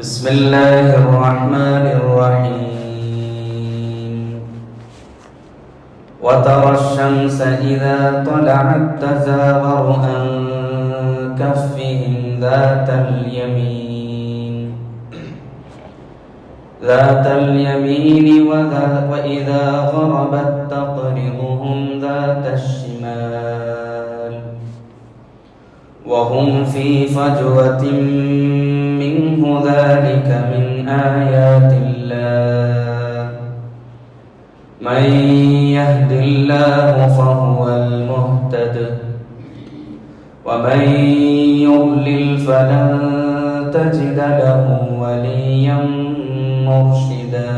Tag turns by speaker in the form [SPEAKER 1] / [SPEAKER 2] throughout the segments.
[SPEAKER 1] بسم الله الرحمن الرحيم وترى الشمس إذا طلعت تزاور عن كهفهم ذات اليمين وإذا غربت تقرضهم ذات الشمال وهم في فجوة منه ذلك من آيات الله من يهد الله فهو المهتد ومن يضلل فلن تجد له وليا مرشدا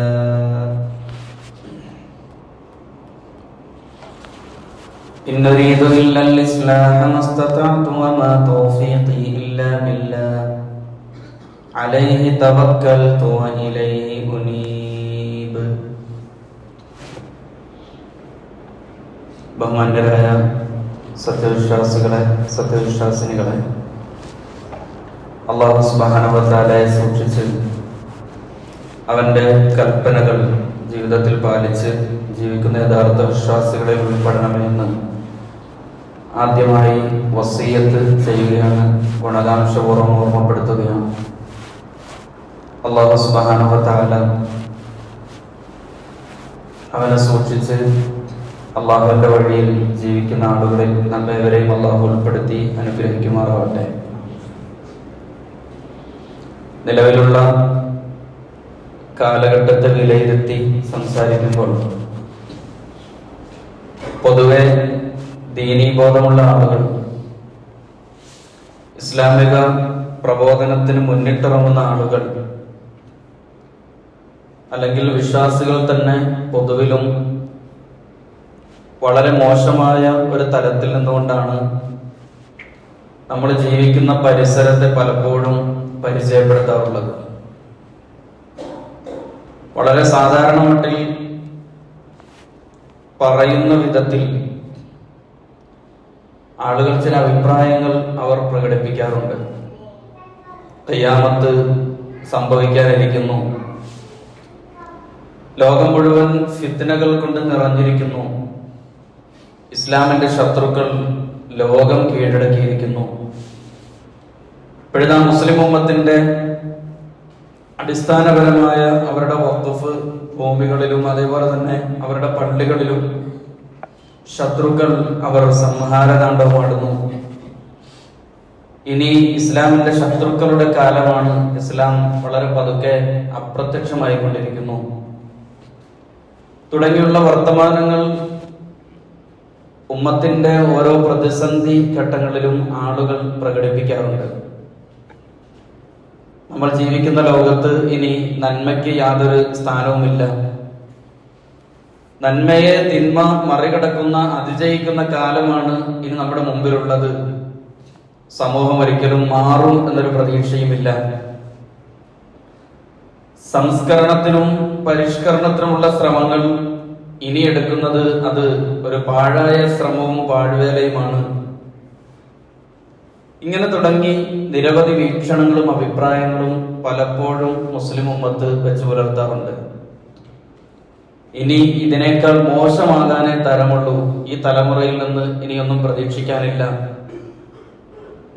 [SPEAKER 1] إن أريد إلا الإصلاح ما استطعت وما توفيقي إلا بالله عليه توكلت وإليه أنيب. ബഹുമാന്യരായ സത്യവിശ്വാസിനികളെ, അല്ലാഹു സുബ്ഹാനഹു വ തആലയെ സൂക്ഷിച്ച് അവന്റെ കൽപ്പനകൾ ജീവിതത്തിൽ പാലിച്ച് ജീവിക്കുന്ന യഥാർത്ഥ വിശ്വാസികളിൽ ഉൾപ്പെടണമെന്ന് ആദ്യമായി വസിയ്യത്ത് ചെയ്യുകയാണ്, ഗുണകാംക്ഷപൂർവ്വം ഓർമ്മപ്പെടുത്തുകയാണ്. അല്ലാഹു സുബ്ഹാനഹു വ തആല അവനെ സൂക്ഷിച്ച് അള്ളാഹുവിന്റെ വഴിയിൽ ജീവിക്കുന്ന ആളുകളിൽ നമ്മേവരെയും അള്ളാഹു ഉൾപ്പെടുത്തി അനുഗ്രഹിക്കുമാറാവട്ടെ. നിലവിലുള്ള കാലഘട്ടത്തെ വിലയിരുത്തി സംസാരിക്കുമ്പോൾ പൊതുവെ ദീനീബോധമുള്ള ആളുകൾ, ഇസ്ലാമിക പ്രബോധനത്തിന് മുന്നിട്ടിറങ്ങുന്ന ആളുകൾ, അല്ലെങ്കിൽ വിശ്വാസികൾ തന്നെ പൊതുവിലും വളരെ മോശമായ ഒരു തലത്തിൽ നിന്നുകൊണ്ടാണ് നമ്മൾ ജീവിക്കുന്ന പരിസരത്തെ പലപ്പോഴും പരിചയപ്പെടുത്താറുള്ളത്. വളരെ സാധാരണ മട്ടിൽ പറയുന്ന വിധത്തിൽ ആളുകൾ ചില അഭിപ്രായങ്ങൾ അവർ പ്രകടിപ്പിക്കാറുണ്ട്. ഖിയാമത്ത് സംഭവിക്കാനിരിക്കുന്നു, ലോകം മുഴുവൻ ഫിത്നകൾ കൊണ്ട് നിറഞ്ഞിരിക്കുന്നു, ഇസ്ലാമിന്റെ ശത്രുക്കൾ ലോകം കീഴടക്കിയിരിക്കുന്നു. ഇപ്പോഴത്തെ മുസ്ലിം ഉമ്മത്തിന്റെ അടിസ്ഥാനപരമായ അവരുടെ വഖഫ് ഭൂമികളിലും അതേപോലെ തന്നെ അവരുടെ പള്ളികളിലും ശത്രുക്കൾ അവർ സംഹാരതാണ്ഡവമാടുന്നു. ഇനി ഇസ്ലാമിന്റെ ശത്രുക്കളുടെ കാലമാണ്, ഇസ്ലാം വളരെ പതുക്കെ അപ്രത്യക്ഷമായിക്കൊണ്ടിരിക്കുന്നു തുടങ്ങിയുള്ള വർത്തമാനങ്ങൾ ഉമ്മത്തിന്റെ ഓരോ പ്രതിസന്ധി ഘട്ടങ്ങളിലും ആളുകൾ പ്രകടിപ്പിക്കാറുണ്ട്. നമ്മൾ ജീവിക്കുന്ന ലോകത്ത് ഇനി നന്മയ്ക്ക് യാതൊരു സ്ഥാനവുമില്ല. നന്മയെ തിന്മ മറികടക്കുന്ന അതിജയിക്കുന്ന കാലമാണ് ഇനി നമ്മുടെ മുമ്പിലുള്ളത്. സമൂഹം ഒരിക്കലും മാറും എന്നൊരു പ്രതീക്ഷയുമില്ല. സംസ്കരണത്തിനും പരിഷ്കരണത്തിനുമുള്ള ശ്രമങ്ങൾ ഇനി എടുക്കുന്നത് അത് ഒരു പാഴായ ശ്രമവും പാഴ്വേലയുമാണ്. ഇങ്ങനെ തുടങ്ങി നിരവധി വീക്ഷണങ്ങളും അഭിപ്രായങ്ങളും പലപ്പോഴും മുസ്ലിം ഉമ്മത്ത് വെച്ച് പുലർത്താറുണ്ട്. ഇനി ഇതിനേക്കാൾ മോശമാകാനേ തരമുള്ളൂ, ഈ തലമുറയിൽ നിന്ന് ഇനിയൊന്നും പ്രതീക്ഷിക്കാനില്ല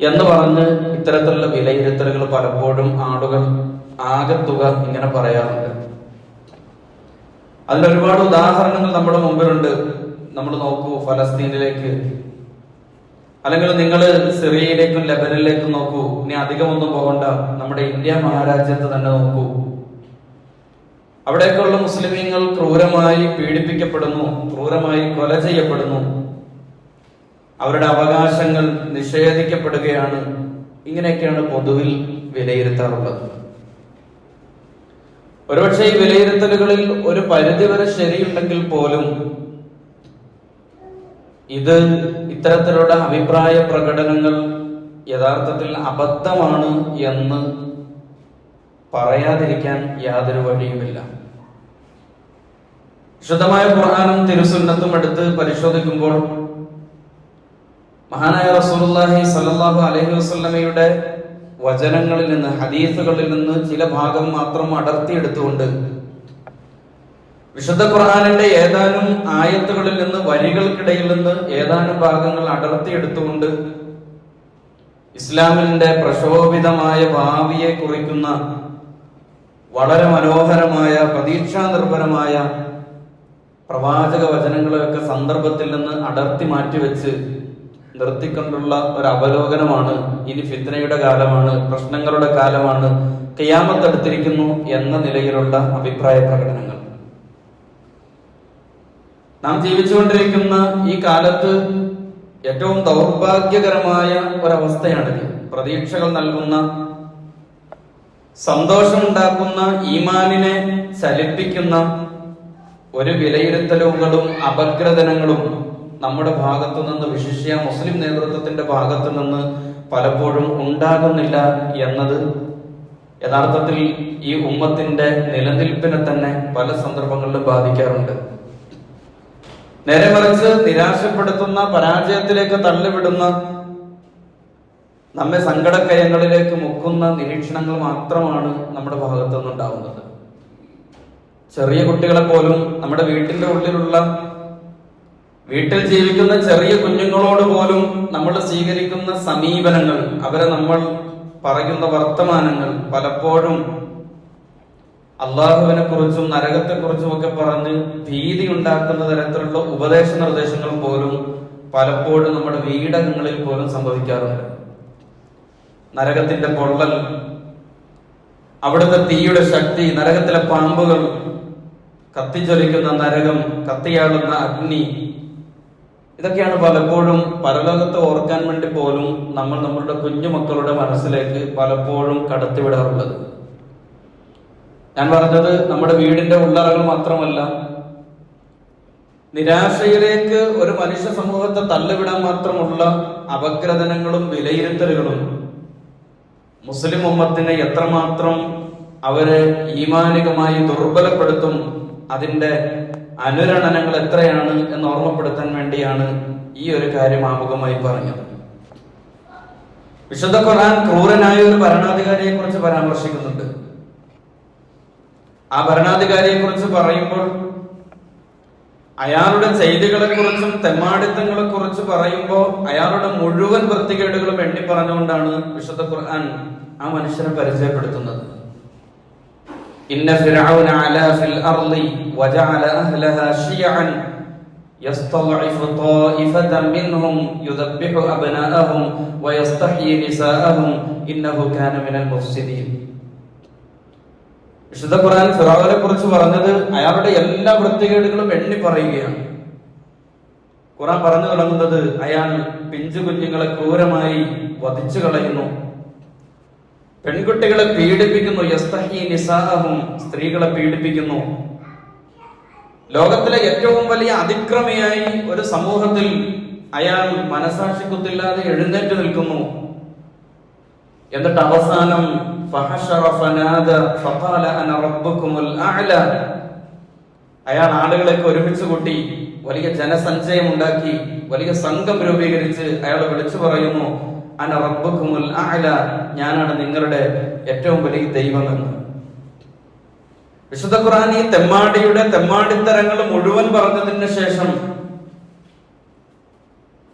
[SPEAKER 1] എന്ന് പറഞ്ഞ് ഇത്തരത്തിലുള്ള വിലയിരുത്തലുകൾ പലപ്പോഴും ആളുകൾ ആകത്തുക ഇങ്ങനെ പറയാറുണ്ട്. അതിലൊരുപാട് ഉദാഹരണങ്ങൾ നമ്മുടെ മുമ്പിലുണ്ട്. നമ്മൾ നോക്കൂ, ഫലസ്തീനിലേക്ക്, അല്ലെങ്കിൽ നിങ്ങൾ സിറിയയിലേക്കും ലെബനനിലേക്കും നോക്കൂ. ഇനി അധികമൊന്നും പോകണ്ട, നമ്മുടെ ഇന്ത്യ മഹാരാജ്യത്ത് തന്നെ നോക്കൂ. അവിടേക്കുള്ള മുസ്ലിമീങ്ങൾ ക്രൂരമായി പീഡിപ്പിക്കപ്പെടുന്നു, ക്രൂരമായി കൊല ചെയ്യപ്പെടുന്നു, അവരുടെ അവകാശങ്ങൾ നിഷേധിക്കപ്പെടുകയാണ്. ഇങ്ങനെയൊക്കെയാണ് പൊതുവിൽ വിലയിരുത്താറുള്ളത്. ഒരുപക്ഷെ ഈ വിലയിരുത്തലുകളിൽ ഒരു പരിധിവരെ ശരിയുണ്ടെങ്കിൽ പോലും ഇത് ഇത്തരത്തിലുള്ള അഭിപ്രായ പ്രകടനങ്ങൾ യഥാർത്ഥത്തിൽ അബദ്ധമാണ് എന്ന് പറയാതിരിക്കാൻ യാതൊരു വഴിയുമില്ല. ശുദ്ധമായ ഖുർആനും തിരുസുന്നത്തും എടുത്ത് പരിശോധിക്കുമ്പോൾ മഹാനായ റസൂലുള്ളാഹി സ്വല്ലല്ലാഹു അലൈഹി വസല്ലമയുടെ വചനങ്ങളിൽ നിന്ന്, ഹദീസുകളിൽ നിന്ന് ചില ഭാഗം മാത്രം അടർത്തിയെടുത്തുകൊണ്ട് വിശുദ്ധ ഖുർആനിന്റെ ഏതാനും ആയത്തുകളിൽ നിന്ന്, വരികൾക്കിടയിൽ നിന്ന് ഏതാനും ഭാഗങ്ങൾ അടർത്തിയെടുത്തുകൊണ്ട് ഇസ്ലാമിന്റെ പ്രക്ഷോഭിതമായ ഭാവിയെ കുറിക്കുന്ന വളരെ മനോഹരമായ, പ്രതീക്ഷാ നിർഭരമായ പ്രവാചക വചനങ്ങളെയൊക്കെ സന്ദർഭത്തിൽ നിന്ന് അടർത്തി മാറ്റിവെച്ച് നിർത്തിക്കൊണ്ടുള്ള ഒരു അവലോകനമാണ്. ഇനി ഫിത്നയുടെ കാലമാണ്, പ്രശ്നങ്ങളുടെ കാലമാണ്, ഖിയാമത്ത് അടുത്തിരിക്കുന്നു എന്ന നിലയിലുള്ള അഭിപ്രായ പ്രകടനങ്ങൾ. നാം ജീവിച്ചുകൊണ്ടിരിക്കുന്ന ഈ കാലത്ത് ഏറ്റവും ദൗർഭാഗ്യകരമായ ഒരവസ്ഥയാണിത്. പ്രതീക്ഷകൾ നൽകുന്ന, സന്തോഷമുണ്ടാക്കുന്ന, ഈമാനിനെ ചലിപ്പിക്കുന്ന ഒരു വിലയിരുത്തലുകളും അപഗ്രഥനങ്ങളും നമ്മുടെ ഭാഗത്തു നിന്ന്, വിശിഷ്യ മുസ്ലിം നേതൃത്വത്തിന്റെ ഭാഗത്തു നിന്ന് പലപ്പോഴും ഉണ്ടാകുന്നില്ല എന്നത് യഥാർത്ഥത്തിൽ ഈ ഉമ്മത്തിന്റെ നിലനിൽപ്പിനെ തന്നെ പല സന്ദർഭങ്ങളിലും ബാധിക്കാറുണ്ട്. നേരെ മറിച്ച് നിരാശപ്പെടുത്തുന്ന, പരാജയത്തിലേക്ക് തള്ളിവിടുന്ന, നമ്മെ സങ്കടക്കയങ്ങളിലേക്ക് മുക്കുന്ന നിരീക്ഷണങ്ങൾ മാത്രമാണ് നമ്മുടെ ഭാഗത്തു നിന്നുണ്ടാവുന്നത്. ചെറിയ കുട്ടികളെ പോലും, നമ്മുടെ വീട്ടിന്റെ ഉള്ളിലുള്ള, വീട്ടിൽ ജീവിക്കുന്ന ചെറിയ കുഞ്ഞുങ്ങളോട് പോലും നമ്മൾ സ്വീകരിക്കുന്ന സമീപനങ്ങൾ, അവരെ നമ്മൾ പറയുന്ന വർത്തമാനങ്ങൾ പലപ്പോഴും അള്ളാഹുവിനെ കുറിച്ചും നരകത്തെ കുറിച്ചും ഒക്കെ പറഞ്ഞ് ഭീതി ഉണ്ടാക്കുന്ന തരത്തിലുള്ള ഉപദേശ നിർദ്ദേശങ്ങൾ പോലും പലപ്പോഴും നമ്മുടെ വീടകങ്ങളിൽ പോലും സംഭവിക്കാറുണ്ട്. നരകത്തിന്റെ പൊള്ളൽ, അവിടുത്തെ തീയുടെ ശക്തി, നരകത്തിലെ പാമ്പുകൾ, കത്തിജ്വലിക്കുന്ന നരകം, കത്തിയാളുന്ന അഗ്നി, ഇതൊക്കെയാണ് പലപ്പോഴും പരലോകത്തെ ഓർക്കാൻ വേണ്ടി പോലും നമ്മൾ നമ്മളുടെ കുഞ്ഞുമക്കളുടെ മനസ്സിലേക്ക് പലപ്പോഴും കടത്തിവിടാറുള്ളത്. ഞാൻ പറഞ്ഞത് നമ്മുടെ വീടിന്റെ ഉള്ളറകൾ മാത്രമല്ല, നിരാശയിലേക്ക് ഒരു മനുഷ്യ സമൂഹത്തെ തള്ളിവിടാൻ മാത്രമുള്ള അപഗ്രഥനങ്ങളും വിലയിരുത്തലുകളും മുസ്ലിം ഉമ്മത്തിനെ എത്രമാത്രം അവരെ ഈമാനികമായി ദുർബലപ്പെടുത്തും, അതിന്റെ അനുരണനങ്ങൾ എത്രയാണ് എന്ന് ഓർമ്മപ്പെടുത്താൻ വേണ്ടിയാണ് ഈ ഒരു കാര്യം ആമുഖമായി പറഞ്ഞത്. വിശുദ്ധ ഖുർആൻ ക്രൂരനായ ഒരു ഭരണാധികാരിയെ കുറിച്ച് പരാമർശിക്കുന്നുണ്ട്. ആ ഭരണാധികാരിയെ കുറിച്ച് പറയുമ്പോൾ അയാളുടെ ചെയ്തികളെ കുറിച്ചും തെമ്മാടിത്തങ്ങളെ കുറിച്ച് പറയുമ്പോൾ അയാളുടെ മുഴുവൻ വൃത്തികേടുകളും എണ്ണി പറഞ്ഞുകൊണ്ടാണ് വിശുദ്ധ ഖുർആൻ ആ മനുഷ്യനെ പരിചയപ്പെടുത്തുന്നത്. ഇന്ന ഫിർഔന അലാ ഫിൽ അർളി വജഅല അഹ്ലഹാ ശിയഅൻ യസ്തദ്ഇഫു ത്വായിഫതൻ മിൻഹും യുദബ്ബിഹു അബ്നാഅഹും വയസ്തഹ്യി നിസാഅഹും ഇന്നഹു കാന മിനൽ മുഫ്സിദീൻ. വിശുദ്ധ ഖുർആൻ ഫിറഔനെ കുറിച്ച് പറഞ്ഞത് അയാളുടെ എല്ലാ വൃത്തികേടുകളും എണ്ണി പറയുകയാണ്. ഖുർആൻ പറഞ്ഞു തുടങ്ങുന്നത് അയാൾ പിഞ്ചു കുഞ്ഞുങ്ങളെ ക്രൂരമായി വധിച്ചു കളയുന്നു, പെൺകുട്ടികളെ പീഡിപ്പിക്കുന്നു, യസ്തഹ്യി നിസാഅഹും, സ്ത്രീകളെ പീഡിപ്പിക്കുന്നു. ലോകത്തിലെ ഏറ്റവും വലിയ അതിക്രമിയായി ഒരു സമൂഹത്തിൽ അയാൾ മനസാക്ഷിക്കുത്തില്ലാതെ എഴുന്നേറ്റ് നിൽക്കുന്നു. എന്നിട്ട് അവസാനം അയാൾ ആളുകളെയൊക്കെ ഒരുമിച്ച് കൂട്ടി വലിയ ജനസഞ്ചയം ഉണ്ടാക്കി, വലിയ സംഘം രൂപീകരിച്ച് അയാൾ വിളിച്ചു പറയുന്നു, അന റബ്ബുക്കുമുൽ അഅല, ഞാനാണ് നിങ്ങളുടെ ഏറ്റവും വലിയ ദൈവമെന്ന്. വിശുദ്ധ ഖുർആൻ ഈ തെമ്മാടിത്തരങ്ങൾ മുഴുവൻ പറഞ്ഞതിന് ശേഷം,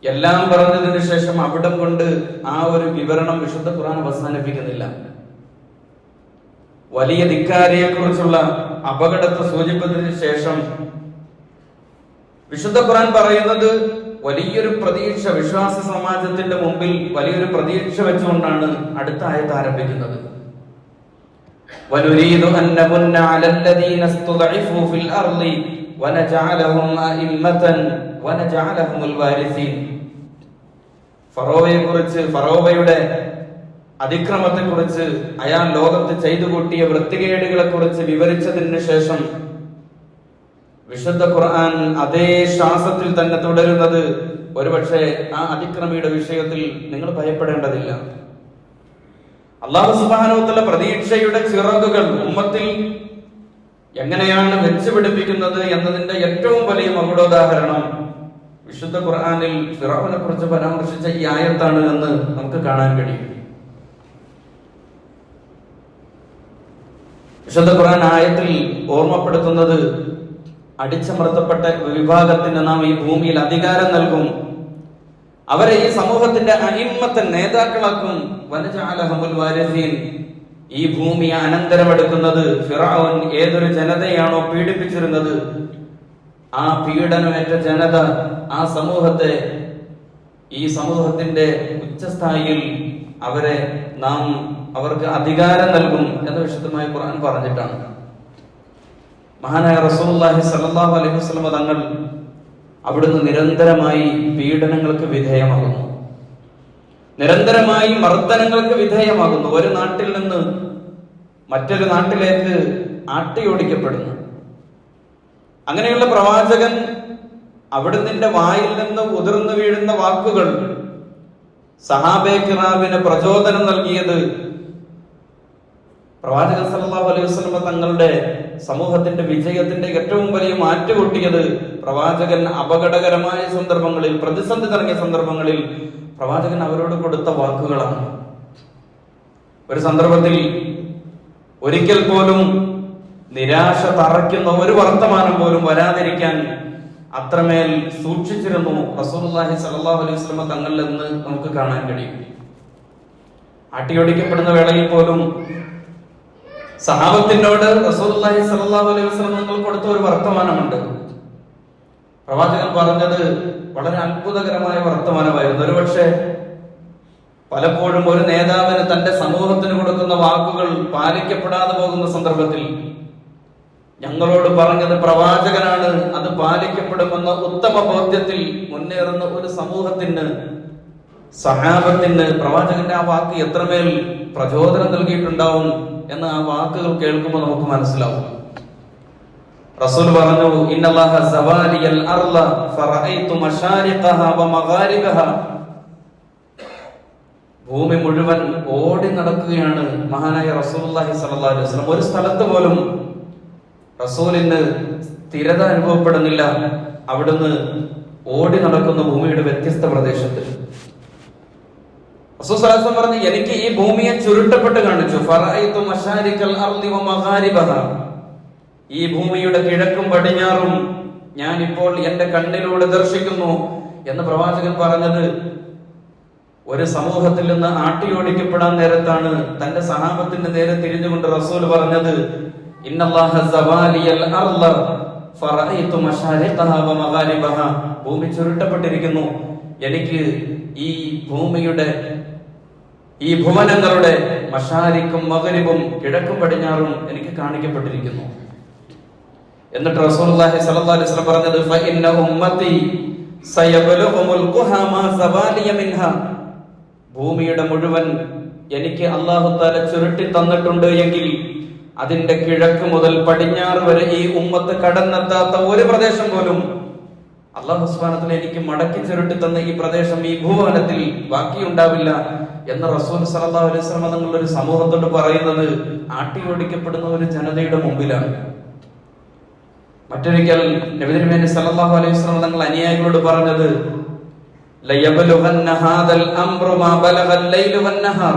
[SPEAKER 1] എല്ലാം പറഞ്ഞതിന് ശേഷം അവിടം കൊണ്ട് ആ ഒരു വിവരണം വിശുദ്ധ ഖുർആൻ അവസാനിപ്പിക്കുന്നില്ല. വലിയ ധിക്കാരിയെ കുറിച്ചുള്ള അപകടത്തെ സൂചിപ്പിച്ചതിന് ശേഷം വിശുദ്ധ ഖുർആൻ പറയുന്നത് വലിയൊരു പ്രതീക്ഷ, വിശ്വാസ സമാജത്തിന്റെ മുമ്പിൽ വലിയൊരു പ്രതീക്ഷ വെച്ചുകൊണ്ടാണ് അടുത്ത ആയത്ത് ആരംഭിക്കുന്നത്. വനുരീദു അൻ നമുന്ന അലല്ലദീന ഇസ്തുദഇഫു ഫിൽ അർളി വനജഅലഹും അഇമ്മതൻ വനജഅലഹുൽ വാരിസീൻ. ഫറോവയെ കുറിച്ച്, ഫറോവയുടെ അതിക്രമത്തെ കുറിച്ച്, അയാൾ ലോകത്ത് ചെയ്തു കൂട്ടിയ വൃത്തികേടുകളെ കുറിച്ച് വിവരിച്ചതിന് ശേഷം വിശുദ്ധ ഖുർആൻ അതേ ശ്വാസത്തിൽ തന്നെ തുടരുന്നത്, ഒരുപക്ഷെ ആ അതിക്രമിയുടെ വിഷയത്തിൽ നിങ്ങൾ ഭയപ്പെടേണ്ടതില്ല. അല്ലാഹു സുബ്ഹാനഹു വ തആല പ്രതീക്ഷയുടെ ചിറകുകൾ ഉമ്മത്തിൽ എങ്ങനെയാണ് വെച്ചുപിടിപ്പിക്കുന്നത് എന്നതിന്റെ ഏറ്റവും വലിയ മകുടോദാഹരണം വിശുദ്ധ ഖുർആനിൽ ഫിറഔനെ കുറിച്ച് പരാമർശിച്ച ഈ ആയത്താണ് എന്ന് നമുക്ക് കാണാൻ കഴിയും. വിശുദ്ധ ഖുർആൻ ആയത്തിൽ ഓർമ്മപ്പെടുത്തുന്നത് അടിച്ചമർത്തപ്പെട്ട വിഭാഗത്തിന് നാം ഈ ഭൂമിയിൽ അധികാരം നൽകും, അവരെ ഈ സമൂഹത്തിന്റെ അഇമ്മത്തൻ നേതാക്കളാക്കും, വനജഅലഹുൽ വാരിസീൻ, ഈ ഭൂമിയെ അനന്തരമെടുക്കുന്നത് ഫിറഔൻ ഏതൊരു ജനതയാണോ പീഡിപ്പിച്ചിരുന്നത് ആ പീഡനമേറ്റ ജനത ആ സമൂഹത്തെ ഈ സമൂഹത്തിന്റെ ഉച്ചസ്ഥായിയിൽ അവർക്ക് അധികാരം നൽകും എന്ന് വിശുദ്ധമായ ഖുർആൻ പറഞ്ഞിട്ടാണ്. മഹാനായ റസൂലുള്ളാഹി സ്വല്ലല്ലാഹു അലൈഹി വസല്ലം തങ്ങൾ അവിടുന്ന് നിരന്തരമായി പീഡനങ്ങൾക്ക് വിധേയമാകുന്നു, നിരന്തരമായി മർദ്ദനങ്ങൾക്ക് വിധേയമാകുന്നു, ഒരു നാട്ടിൽ നിന്ന് മറ്റൊരു നാട്ടിലേക്ക് ആട്ടിയോടിക്കപ്പെടുന്നു. അങ്ങനെയുള്ള പ്രവാചകൻ അവിടുന്ന് വായിൽ നിന്ന് ഉതിർന്നു വീഴുന്ന വാക്കുകൾ സഹാബെ കിറാമിന് പ്രചോദനം നൽകിയത് പ്രവാചകൻ സല്ലല്ലാഹു അലൈഹി വസല്ലം തങ്ങളുടെ സമൂഹത്തിന്റെ വിജയത്തിന്റെ ഏറ്റവും വലിയ മാറ്റുകൂട്ടിയത് പ്രവാചകൻ അപകടകരമായ സന്ദർഭങ്ങളിൽ, പ്രതിസന്ധി നിറഞ്ഞ സന്ദർഭങ്ങളിൽ പ്രവാചകൻ അവരോട് കൊടുത്ത വാക്കുകളാണ്. ഒരു സന്ദർഭത്തിൽ ഒരിക്കൽ പോലും നിരാശ തറയ്ക്കുന്ന ഒരു വർത്തമാനം പോലും വരാതിരിക്കാൻ അത്രമേൽ സൂക്ഷിച്ചിരുന്നു റസൂലുള്ളാഹി സ്വല്ലല്ലാഹു അലൈഹി വസല്ലം തങ്ങളിൽ എന്ന് നമുക്ക് കാണാൻ കഴിയും. ആട്ടിയൊടിക്കപ്പെടുന്ന വേളയിൽ പോലും സഹാബത്തിനോട് റസൂലുള്ളാഹി സ്വല്ലല്ലാഹു അലൈഹി വസല്ലം തങ്ങൾ കൊടുത്ത ഒരു വർത്തമാനമുണ്ട്. പ്രവാചകൻ പറഞ്ഞത് വളരെ അത്ഭുതകരമായ വർത്തമാനമായിരുന്നു. ഒരുപക്ഷെ പലപ്പോഴും ഒരു നേതാവിന് തന്റെ സമൂഹത്തിന് കൊടുക്കുന്ന വാക്കുകൾ പാലിക്കപ്പെടാതെ പോകുന്ന സന്ദർഭത്തിൽ ഞങ്ങളോട് പറഞ്ഞത് പ്രവാചകനാണ്, അത് പാലിക്കപ്പെടുമെന്ന ഉത്തമ ബോധ്യത്തിൽ മുന്നേറുന്ന ഒരു സമൂഹത്തിന്, സഹാബത്തിന് പ്രവാചകന്റെ ആ വാക്ക് എത്രമേൽ പ്രചോദനം നൽകിയിട്ടുണ്ടാവും എന്ന് ആ വാക്കുകൾ കേൾക്കുമ്പോൾ നമുക്ക് മനസ്സിലാവും. റസൂൽ പറഞ്ഞു, ഇന്നല്ലാഹ സവാലിയൽ അർള ഫറഅയ്തു മശാരിഖഹ വമഗാരിബഹ. ഭൂമി മുഴുവൻ ഓടി നടക്കുകയാണ് മഹാനായ റസൂലുള്ളാഹി സ്വല്ലല്ലാഹു അലൈഹി വസല്ലം. ഒരു സ്ഥലത്ത് പോലും റസൂലിന് സ്ഥിരത അനുഭവപ്പെടുന്നില്ല. അവിടുന്ന് ഓടി നടക്കുന്ന ഭൂമിയുടെ വ്യത്യസ്ത പ്രദേശത്ത്. റസൂൽ സ്വല്ലല്ലാഹു അലൈഹി വസല്ലം പറഞ്ഞു, എനിക്ക് ഈ ഭൂമിയെ ചുരുട്ടപ്പെട്ട് കാണിച്ചു. ഫറഅയ്തു മശാരിഖൽ അർളി വമഗാരിബഹ. ഈ ഭൂമിയുടെ കിഴക്കും പടിഞ്ഞാറും ഞാൻ ഇപ്പോൾ എന്റെ കണ്ണിലൂടെ ദർശിക്കുന്നു എന്ന് പ്രവാചകൻ പറഞ്ഞത് ഒരു സമൂഹത്തിൽ നിന്ന് ആട്ടിയോടിക്കപ്പെടാൻ നേരത്താണ്. തന്റെ സഹാബത്തിന്റെ നേരെ തിരിഞ്ഞുകൊണ്ട് റസൂൽ പറഞ്ഞത്, ഇന്നല്ലാഹ സവാലിയൽ അർള ഫറഅയ്തു മശാരിഖഹ വമഗാരിബഹ. ഭൂമി ചുരുട്ടപ്പെട്ടിരിക്കുന്നു, എനിക്ക് ഈ ഭൂമിയുടെ ഈ ഭുവനങ്ങളുടെ മശാരിക്കും മഗ്രിബും കിഴക്കും പടിഞ്ഞാറും എനിക്ക് കാണിക്കപ്പെട്ടിരിക്കുന്നു. എന്നിട്ട് റസൂലുള്ളാഹി സ്വല്ലല്ലാഹു അലൈഹി വസല്ലം പറഞ്ഞത്, ഫഇന്ന ഉമ്മത്തി സയബ്ലുഹുൽ ഖുഹാമ സവാലിയ മിൻഹാ. ഭൂമിയുടെ മുഴുവൻ എനിക്ക് അല്ലാഹു തആല ചുരുട്ടി തന്നിട്ടുണ്ട് എങ്കിൽ അതിന്റെ കിഴക്ക് മുതൽ പടിഞ്ഞാറ് വരെ ഈ ഉമ്മത്ത് കടന്നെത്താത്ത ഒരു പ്രദേശം പോലും അല്ലാഹു സുബ്ഹാനഹു വ തആല എനിക്ക് മടക്കി ചുരുട്ടി തന്ന ഈ പ്രദേശം ഈ ഭൂവനത്തിൽ ബാക്കിയുണ്ടാവില്ല എന്ന് റസൂൽ സല്ലല്ലാഹു അലൈഹി വസല്ലം തങ്ങൾ ഒരു സമൂഹത്തോട് പറയുന്നത് ആട്ടിയോടിക്കപ്പെടുന്ന ഒരു ജനതയുടെ മുമ്പിലാണ്. മറ്റൊരിക്കൽ നബി തിരുമേനി സല്ലല്ലാഹു അലൈഹി വസല്ലം തങ്ങൾ അനുയായികളോട് പറഞ്ഞത്, ലയബ്ലുഗന്ന ഹാദൽ അംറു മാ ബലഗൽ ലൈലു വന്നഹാർ.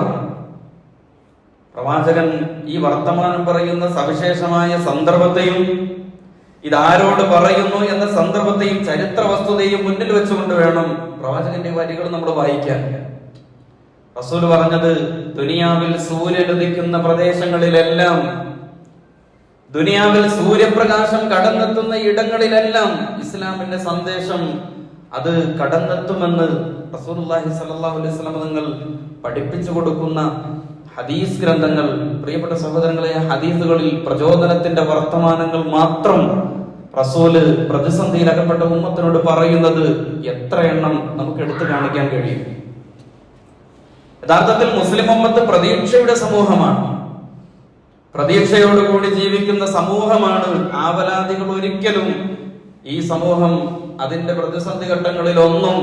[SPEAKER 1] പ്രവാചകൻ ഈ വർത്തമാനം പറയുന്ന സവിശേഷമായ സന്ദർഭത്തെയും ഇതാരോട് പറയുന്നു എന്ന സന്ദർഭത്തെയും ചരിത്ര വസ്തുതയും മുന്നിൽ വെച്ചുകൊണ്ട് വേണം പ്രവാചകന്റെ വരികൾ നമ്മൾ വായിക്കാൻ. റസൂൽ പറഞ്ഞത്, ദുനിയാവിൽ സൂര്യൻ ഉദിക്കുന്ന പ്രദേശങ്ങളിലെല്ലാം, ദുനിയാവിൽ സൂര്യപ്രകാശം കടന്നെത്തുന്ന ഇടങ്ങളിലെല്ലാം ഇസ്ലാമിന്റെ സന്ദേശം അത് കടന്നെത്തുമെന്ന് റസൂലുള്ളാഹി സ്വല്ലല്ലാഹു അലൈഹി വസല്ലം തങ്ങൾ പഠിപ്പിച്ചു കൊടുക്കുന്ന ഹദീസ് ഗ്രന്ഥങ്ങൾ, പ്രിയപ്പെട്ട സഹോദരങ്ങളെ, ഹദീസുകളിൽ പ്രചോദനത്തിന്റെ വർത്തമാനങ്ങൾ മാത്രം റസൂല് പ്രതിസന്ധിയിൽ അകപ്പെട്ട ഉമ്മത്തിനോട് പറയുന്നത് എത്ര എണ്ണം നമുക്ക് എടുത്തു കാണിക്കാൻ കഴിയും. യഥാർത്ഥത്തിൽ മുസ്ലിം ഉമ്മത്ത് പ്രതീക്ഷയുടെ സമൂഹമാണ്, പ്രതീക്ഷയോടുകൂടി ജീവിക്കുന്ന സമൂഹമാണ്. ആവലാദികൾ ഒരിക്കലും ഈ സമൂഹം അതിന്റെ പ്രതിസന്ധി ഘട്ടങ്ങളിൽ ഒന്നും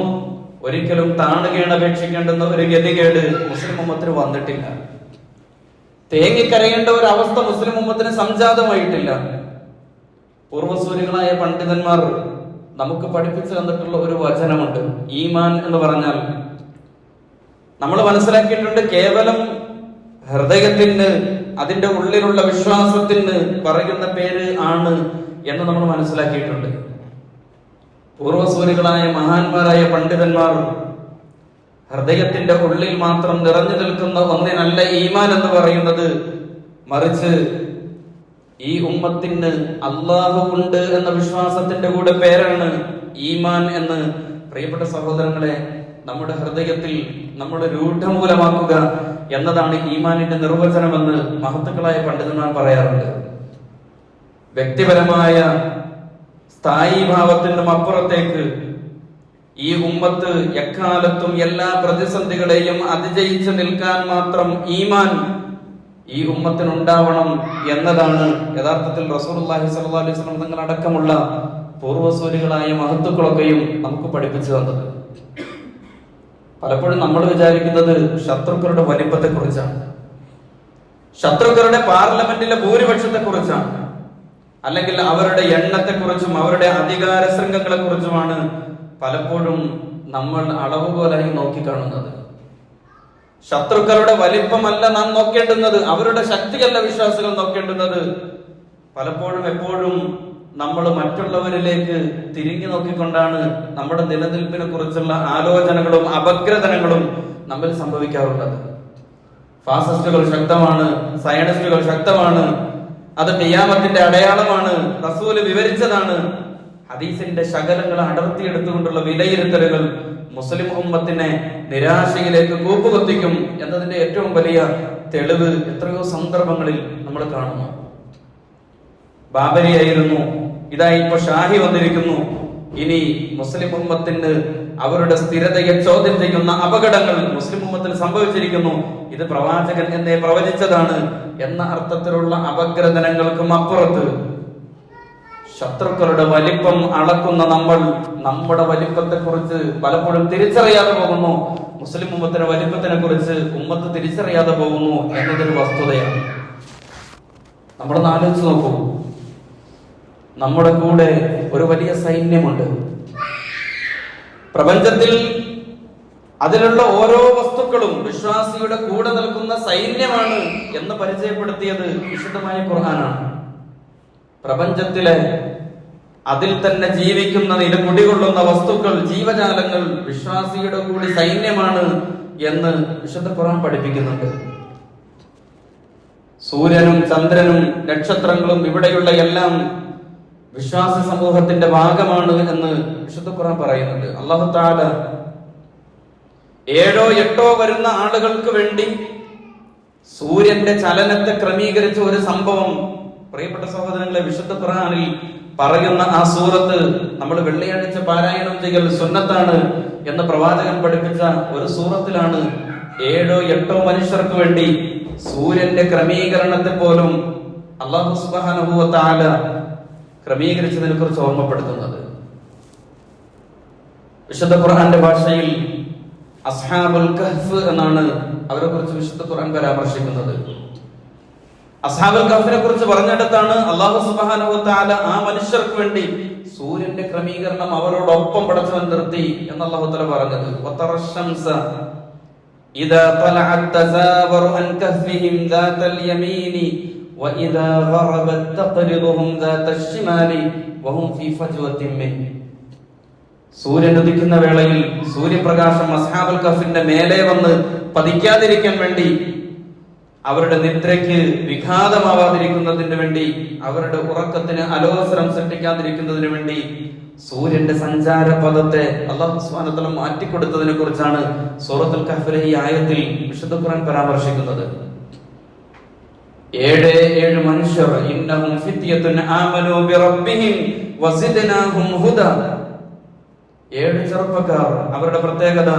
[SPEAKER 1] ഒരിക്കലും താണുകീണപേക്ഷിക്കേണ്ടുന്ന ഒരു ഗതികേട് മുസ്ലിം ഉമ്മത്തിന് വന്നിട്ടില്ല. തേങ്ങിക്കരയേണ്ട ഒരു അവസ്ഥ മുസ്ലിം ഉമ്മത്തിന് സംജാതമായിട്ടില്ല. പൂർവസൂരികളായ പണ്ഡിതന്മാർ നമുക്ക് പഠിപ്പിച്ചു തന്നിട്ടുള്ള ഒരു വചനമുണ്ട്. ഈമാൻ എന്ന് പറഞ്ഞാൽ നമ്മൾ മനസ്സിലാക്കിയിട്ടുണ്ട് കേവലം ഹൃദയത്തിന് അതിന്റെ ഉള്ളിലുള്ള വിശ്വാസത്തിന് പറയുന്ന പേര് ആണ് എന്ന് നമ്മൾ മനസ്സിലാക്കിയിട്ടുണ്ട്. പൂർവസൂരികളായ മഹാന്മാരായ പണ്ഡിതന്മാർ ഹൃദയത്തിന്റെ ഉള്ളിൽ മാത്രം നിറഞ്ഞു നിൽക്കുന്ന ഒന്നിനല്ല ഈമാൻ എന്ന് പറയുന്നത്, മറിച്ച് ഈ ഉമ്മത്തിന് അല്ലാഹു ഉണ്ട് എന്ന വിശ്വാസത്തിന്റെ കൂടെ പേരാണ് ഈമാൻ എന്ന്. പ്രിയപ്പെട്ട സഹോദരങ്ങളെ, നമ്മുടെ ഹൃദയത്തിൽ നമ്മൾ രൂഢമൂലമാക്കുക എന്നതാണ് ഈമാനിന്റെ നിർവചനമെന്ന് മഹത്തുക്കളായ പണ്ഡിതന്മാർ പറയാറുണ്ട്. വ്യക്തിപരമായ സ്ഥായീഭാവത്തിനും അപ്പുറത്തേക്ക് ഈ ഉമ്മത്ത് എക്കാലത്തും എല്ലാ പ്രതിസന്ധികളെയും അതിജയിച്ച് നിൽക്കാൻ മാത്രം ഈമാൻ ഈ ഉമ്മത്തിനുണ്ടാവണം എന്നതാണ് യഥാർത്ഥത്തിൽ റസൂലുള്ളാഹി സ്വല്ലല്ലാഹു അലൈഹി വസല്ലം തങ്ങൾ അടക്കമുള്ള പൂർവ്വസൂരികളായ മഹത്തുക്കളൊക്കെയും നമുക്ക് പഠിപ്പിച്ചു തന്നത്. പലപ്പോഴും നമ്മൾ വിചാരിക്കുന്നത് ശത്രുക്കളുടെ വലിപ്പത്തെ കുറിച്ചാണ്, ശത്രുക്കളുടെ പാർലമെന്റിലെ ഭൂരിപക്ഷത്തെ കുറിച്ചാണ്, അല്ലെങ്കിൽ അവരുടെ എണ്ണത്തെക്കുറിച്ചും അവരുടെ അധികാര ശൃംഖങ്ങളെ കുറിച്ചുമാണ് പലപ്പോഴും നമ്മൾ അളവുകോലായി നോക്കിക്കാണുന്നത്. ശത്രുക്കളുടെ വലിപ്പമല്ല നാം നോക്കേണ്ടുന്നത്, അവരുടെ ശക്തിയല്ല വിശ്വാസികൾ നോക്കേണ്ടുന്നത്. പലപ്പോഴും എപ്പോഴും നമ്മൾ മറ്റുള്ളവരിലേക്ക് തിരിഞ്ഞു നോക്കിക്കൊണ്ടാണ് നമ്മുടെ നിലനിൽപ്പിനെ കുറിച്ചുള്ള ആലോചനകളും അപഗ്രഥനങ്ങളും നമ്മിൽ സംഭവിക്കാറുള്ളത്. ഫാസിസ്റ്റുകൾ ശക്തമാണ്, സയനിസ്റ്റുകൾ ശക്തമാണ്, അത് ഖിയാമത്തിന്റെ അടയാളമാണ്, റസൂല് വിവരിച്ചതാണ്. ഹദീസിന്റെ ശകലങ്ങൾ അടർത്തിയെടുത്തുകൊണ്ടുള്ള വിലയിരുത്തലുകൾ മുസ്ലിം ഉമ്മത്തിനെ നിരാശയിലേക്ക് കൂപ്പുകുത്തിക്കും എന്നതിന്റെ ഏറ്റവും വലിയ തെളിവ് എത്രയോ സന്ദർഭങ്ങളിൽ നമ്മൾ കാണുന്നു. ബാബരിയായിരുന്നു, ഇതാ ഇപ്പൊ ഷാഹി വന്നിരിക്കുന്നു. ഇനി മുസ്ലിം ഉമ്മത്തിന് അവരുടെ സ്ഥിരതയെ ചോദ്യം ചെയ്യുന്ന അപകടങ്ങൾ മുസ്ലിം ഉമ്മത്തിൽ സംഭവിച്ചിരിക്കുന്നു. ഇത് പ്രവാചകൻ എന്നെ പ്രവചിച്ചതാണ് എന്ന അർത്ഥത്തിലുള്ള അപഗ്രഥനങ്ങൾക്കും അപ്പുറത്ത് ശത്രുക്കളുടെ വലിപ്പം അളക്കുന്ന നമ്മൾ നമ്മുടെ വലിപ്പത്തെ കുറിച്ച് പലപ്പോഴും തിരിച്ചറിയാതെ പോകുന്നു. മുസ്ലിം ഉമ്മത്തിന്റെ വലിപ്പത്തിനെ കുറിച്ച് ഉമ്മത്ത് തിരിച്ചറിയാതെ പോകുന്നു എന്നതൊരു വസ്തുതയാണ്. നമ്മളൊന്ന് ആലോചിച്ച് നോക്കൂ, നമ്മുടെ കൂടെ ഒരു വലിയ സൈന്യമുണ്ട്. പ്രപഞ്ചത്തിൽ അതിലുള്ള ഓരോ വസ്തുക്കളും വിശ്വാസിയുടെ കൂടെ നിൽക്കുന്ന സൈന്യമാണ് എന്ന് പരിചയപ്പെടുത്തിയത് വിശുദ്ധമായ ഖുർആനാണ്. പ്രപഞ്ചത്തിലെ അതിൽ തന്നെ ജീവിക്കുന്ന കുടികൊള്ളുന്ന വസ്തുക്കൾ, ജീവജാലങ്ങൾ വിശ്വാസിയുടെ കൂടി സൈന്യമാണ് എന്ന് വിശുദ്ധ ഖുർആൻ പഠിപ്പിക്കുന്നുണ്ട്. സൂര്യനും ചന്ദ്രനും നക്ഷത്രങ്ങളും ഇവിടെയുള്ള എല്ലാം വിശ്വാസ സമൂഹത്തിന്റെ ഭാഗമാണ് എന്ന് വിശുദ്ധ ഖുർആൻ പറയുന്നുണ്ട്. അല്ലാഹു തആല 7 8 വരുന്ന ആളുകൾക്ക് വേണ്ടി സൂര്യന്റെ ചലനത്തെ ക്രമീകരിച്ച ഒരു സംഭവം, പ്രിയപ്പെട്ട സഹോദരങ്ങളെ, വിശുദ്ധ ഖുർആനിൽ പറയുന്ന ആ സൂറത്ത് നമ്മൾ വെള്ളിയാഴ്ച പാരായണം ചെയ്യൽ സുന്നത്താണ് എന്ന് പ്രവാചകൻ പഠിപ്പിച്ച ഒരു സൂറത്തിലാണ് 7 8 മനുഷ്യർക്ക് വേണ്ടി സൂര്യന്റെ ക്രമീകരണത്തെ പോലും അല്ലാഹു സുബ്ഹാനഹു വ തആല ക്രമീകരിച്ചതിനെ കുറിച്ച് ഓർമ്മപ്പെടുത്തുന്നത്. വിശുദ്ധ ഖുർആന്റെ ഭാഷയിൽ അസ്ഹാബുൽ കഹ്ഫ് എന്നാണ് അവരെ കുറിച്ച് വിശുദ്ധ ഖുർആൻ പരാമർശിക്കുന്നത്. അസ്ഹാബുൽ കഹ്ഫിനെ കുറിച്ച് പറഞ്ഞിടത്താണ് അല്ലാഹു സുബ്ഹാനഹു വ തആല ആ മനുഷ്യർക്ക് വേണ്ടി സൂര്യന്റെ ക്രമീകരണം അവരോടൊപ്പം പടച്ചവൻ നിർത്തി എന്ന് അല്ലാഹു തആല പറഞ്ഞത്. വതറശംസ ഇദാ തലഅത് തസാവറു അൻ കഹ്ഫിഹിം ദാതൽ യമീനി വഇദാ ഗറബത് തഖ്രിദുഹും ദാതശ് ശിമാലി വഹും ഫീ ഫജ്വതിൻ മിൻ. സൂര്യൻ ഉദിക്കുന്ന വേളയിൽ സൂര്യപ്രകാശം അസ്ഹാബുൽ കഹ്ഫിന്റെ മേലെ വന്ന് പതിക്കാതിരിക്കാൻ വേണ്ടി, അവരുടെ നിദ്രയ്ക്ക് വിഘാതമാവാതിരിക്കുന്നതിന് വേണ്ടി, അവരുടെ ഉറക്കത്തിന് അലോസരം സൃഷ്ടിക്കാതിരിക്കുന്നതിന് വേണ്ടി സൂര്യന്റെ സഞ്ചാരപഥത്തെ അല്ലാഹു സുബ്ഹാനഹു വ തആല മാറ്റിക്കൊടുത്തതിനെ കുറിച്ചാണ് സൂറത്തുൽ കഹ്ഫിലെ ഈ ആയത്തിൽ വിശുദ്ധ ഖുർആൻ പരാമർശിക്കുന്നത്. 7 മനുഷ്യർ, ഇന്നഹും ഫിത്യത്തുൻ ആമനൂ ബിറബ്ബിഹിം വസിദ്നാഹും ഹുദാ. 7 ചെറുപ്പക്കാർ, അവരുടെ പ്രത്യേകത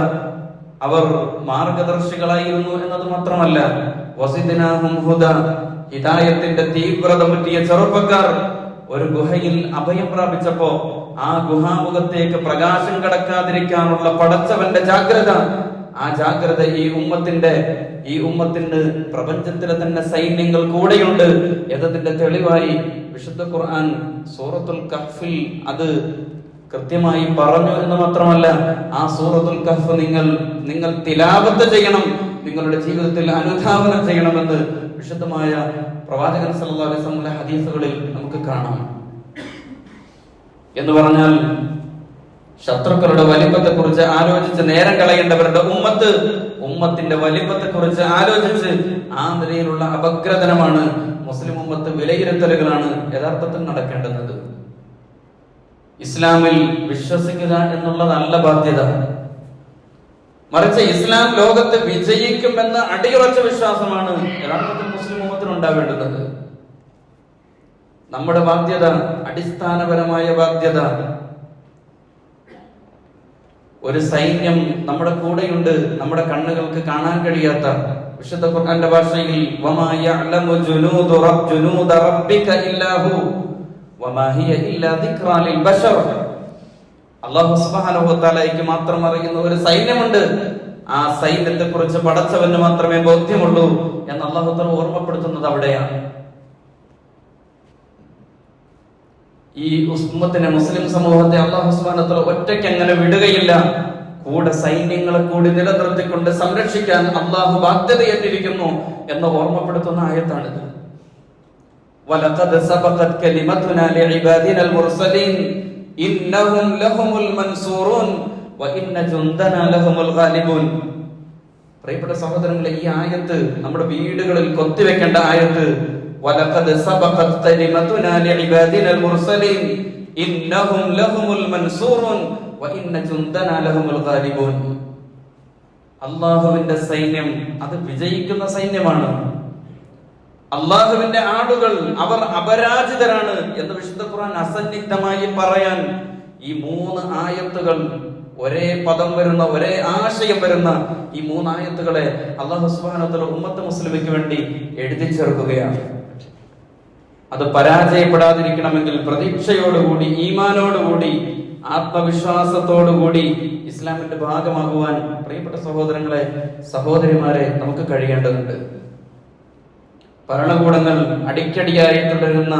[SPEAKER 1] അവർ മാർഗദർശികളായിരുന്നു എന്നത് മാത്രമല്ല, വസിദ്നാഹും ഹുദാ, ഹിദായത്തിന്റെ തീവ്രത മുറ്റിയ ചെറുപ്പക്കാർ ഒരു ഗുഹയിൽ അഭയം പ്രാപിച്ചപ്പോ ആ ഗുഹാമുഖത്തേക്ക് പ്രകാശം കടക്കാതിരിക്കാനുള്ള പടച്ചവന്റെ ജാഗ്രത, ആ ജാഗ്രത ഈ ഉമ്മത്തിന് പ്രപഞ്ചത്തിലെ തന്നെ സൈന്യങ്ങൾ കൂടെയുണ്ട് എന്നതിന്റെ തെളിവായി വിശുദ്ധ ഖുർആൻ സൂറത്തുൽ കഹ്ഫിൽ അത് കൃത്യമായി പറഞ്ഞു എന്ന് മാത്രമല്ല, ആ സൂറത്തുൽ കഹ്ഫ് നിങ്ങൾ തിലാവത്ത് ചെയ്യണം, നിങ്ങളുടെ ജീവിതത്തിൽ അനുധാവനം ചെയ്യണമെന്ന് വിശുദ്ധമായ പ്രവാചകൻ സല്ലല്ലാഹു അലൈഹി വസല്ലം ഹദീസുകളിൽ നമുക്ക് കാണാം. എന്ന് പറഞ്ഞാൽ ശത്രുക്കളുടെ വലിപ്പത്തെ കുറിച്ച് ആലോചിച്ച് നേരം കളയേണ്ടവരുടെ ഉമ്മത്തിന്റെ വലിപ്പത്തെ കുറിച്ച് ആലോചിച്ച് ആ നിലയിലുള്ള അപഗ്രഥനമാണ് മുസ്ലിം ഉമ്മത്ത് വിലയിരുത്തലുകളാണ് യഥാർത്ഥത്തിൽ നടക്കേണ്ടുന്നത്. ഇസ്ലാമിൽ വിശ്വസിക്കുക എന്നുള്ളതല്ല ബാധ്യത, മറിച്ച് ഇസ്ലാം ലോകത്ത് വിജയിക്കുമെന്ന അടിയുറച്ച വിശ്വാസമാണ് യഥാർത്ഥത്തിൽ മുസ്ലിം ഉമ്മത്തിന് ഉണ്ടാവേണ്ടുന്നത്. നമ്മുടെ ബാധ്യത, അടിസ്ഥാനപരമായ ബാധ്യത, ഒരു സൈന്യം നമ്മുടെ കൂടെയുണ്ട്, നമ്മുടെ കണ്ണുകൾക്ക് കാണാൻ കഴിയാത്ത, വിശുദ്ധ ഖുർആന്റെ ഭാഷയിൽ വമാ യഅലമു ജുനൂദ റബ്ബിക ഇല്ലാ ഹു വമാ ഹിയ ഇല്ലാ ദിക്റാ ലിൽ ബശർ. അല്ലാഹു സുബ്ഹാനഹു വ തആലയ്ക്ക് മാത്രം അറിയുന്ന ഒരു സൈന്യമുണ്ട്, ആ സൈന്യത്തെ കുറിച്ച് പടച്ചവന് മാത്രമേ ബോധ്യമുള്ളൂ എന്ന് അല്ലാഹു തആല ഓർമ്മപ്പെടുത്തുന്നത് അവിടെയാണ്. ഈ ഉമ്മത്തിനെ, മുസ്ലിം സമൂഹത്തെ അല്ലാഹു സുബ്ഹാനഹു വ തആല ഒറ്റയ്ക്ക് അങ്ങനെ വിടുകയില്ല. കൂടെ സൈന്യങ്ങളെ കൂടി നിലനിർത്തിക്കൊണ്ട് സംരക്ഷിക്കാൻ അല്ലാഹു ബാധ്യതയേറ്റിരിക്കുന്നു എന്ന് ഓർമ്മപ്പെടുത്തുന്ന ആയത്താണിത്. വലഖദ് സബഖത് കലിമതുനാ ലിഇബാദിനൽ മുർസലീൻ ഇന്നഹും ലഹുമുൽ മൻസൂറൂൻ വഇന്ന ജുന്ദനാ ലഹുമുൽ ഗാലിബൂൻ. പ്രിയപ്പെട്ട സഹോദരങ്ങളെ, ഈ ആയത്ത് നമ്മുടെ വീടുകളിൽ കൊത്തിവെക്കേണ്ട ആയത്ത്. വലഖദ് സബഖത് കലിമതുനാ ലിഇബാദിനൽ മുർസലീൻ ഇന്നഹും ലഹുമുൽ മൻസൂറൂൻ വഇന്ന ജുന്ദനാ ലഹുമുൽ ഗാലിബൂൻ. അല്ലാഹുവിന്റെ സൈന്യം അത് വിജയിക്കുന്ന സൈന്യമാണ്. അല്ലാഹുവിന്റെ ആളുകൾ അവർ അപരാജിതരാണ് എന്ന് വിശുദ്ധ ഖുർആൻ അസന്നിഗ്ധമായി പറയാൻ ഈ 3 ആയത്തുകൾ, ഒരേ പദം വരുന്ന, ഒരേ ആശയം വരുന്ന ഈ 3 ആയത്തുകളെ അല്ലാഹു സുബ്ഹാനഹു വ തആല ഉമ്മത്ത് മുസ്ലിമയ്ക്ക് വേണ്ടി എഴുതി ചേർക്കുകയാണ്. അത് പരാജയപ്പെടാതിരിക്കണമെങ്കിൽ പ്രതീക്ഷയോടുകൂടി, ഈമാനോടുകൂടി, ആത്മവിശ്വാസത്തോടുകൂടി ഇസ്ലാമിന്റെ ഭാഗമാകുവാൻ പ്രിയപ്പെട്ട സഹോദരങ്ങളെ, സഹോദരിമാരെ നമുക്ക് കഴിയേണ്ടതുണ്ട്. ഭരണകൂടങ്ങൾ അടിക്കടിയായി തുടരുന്ന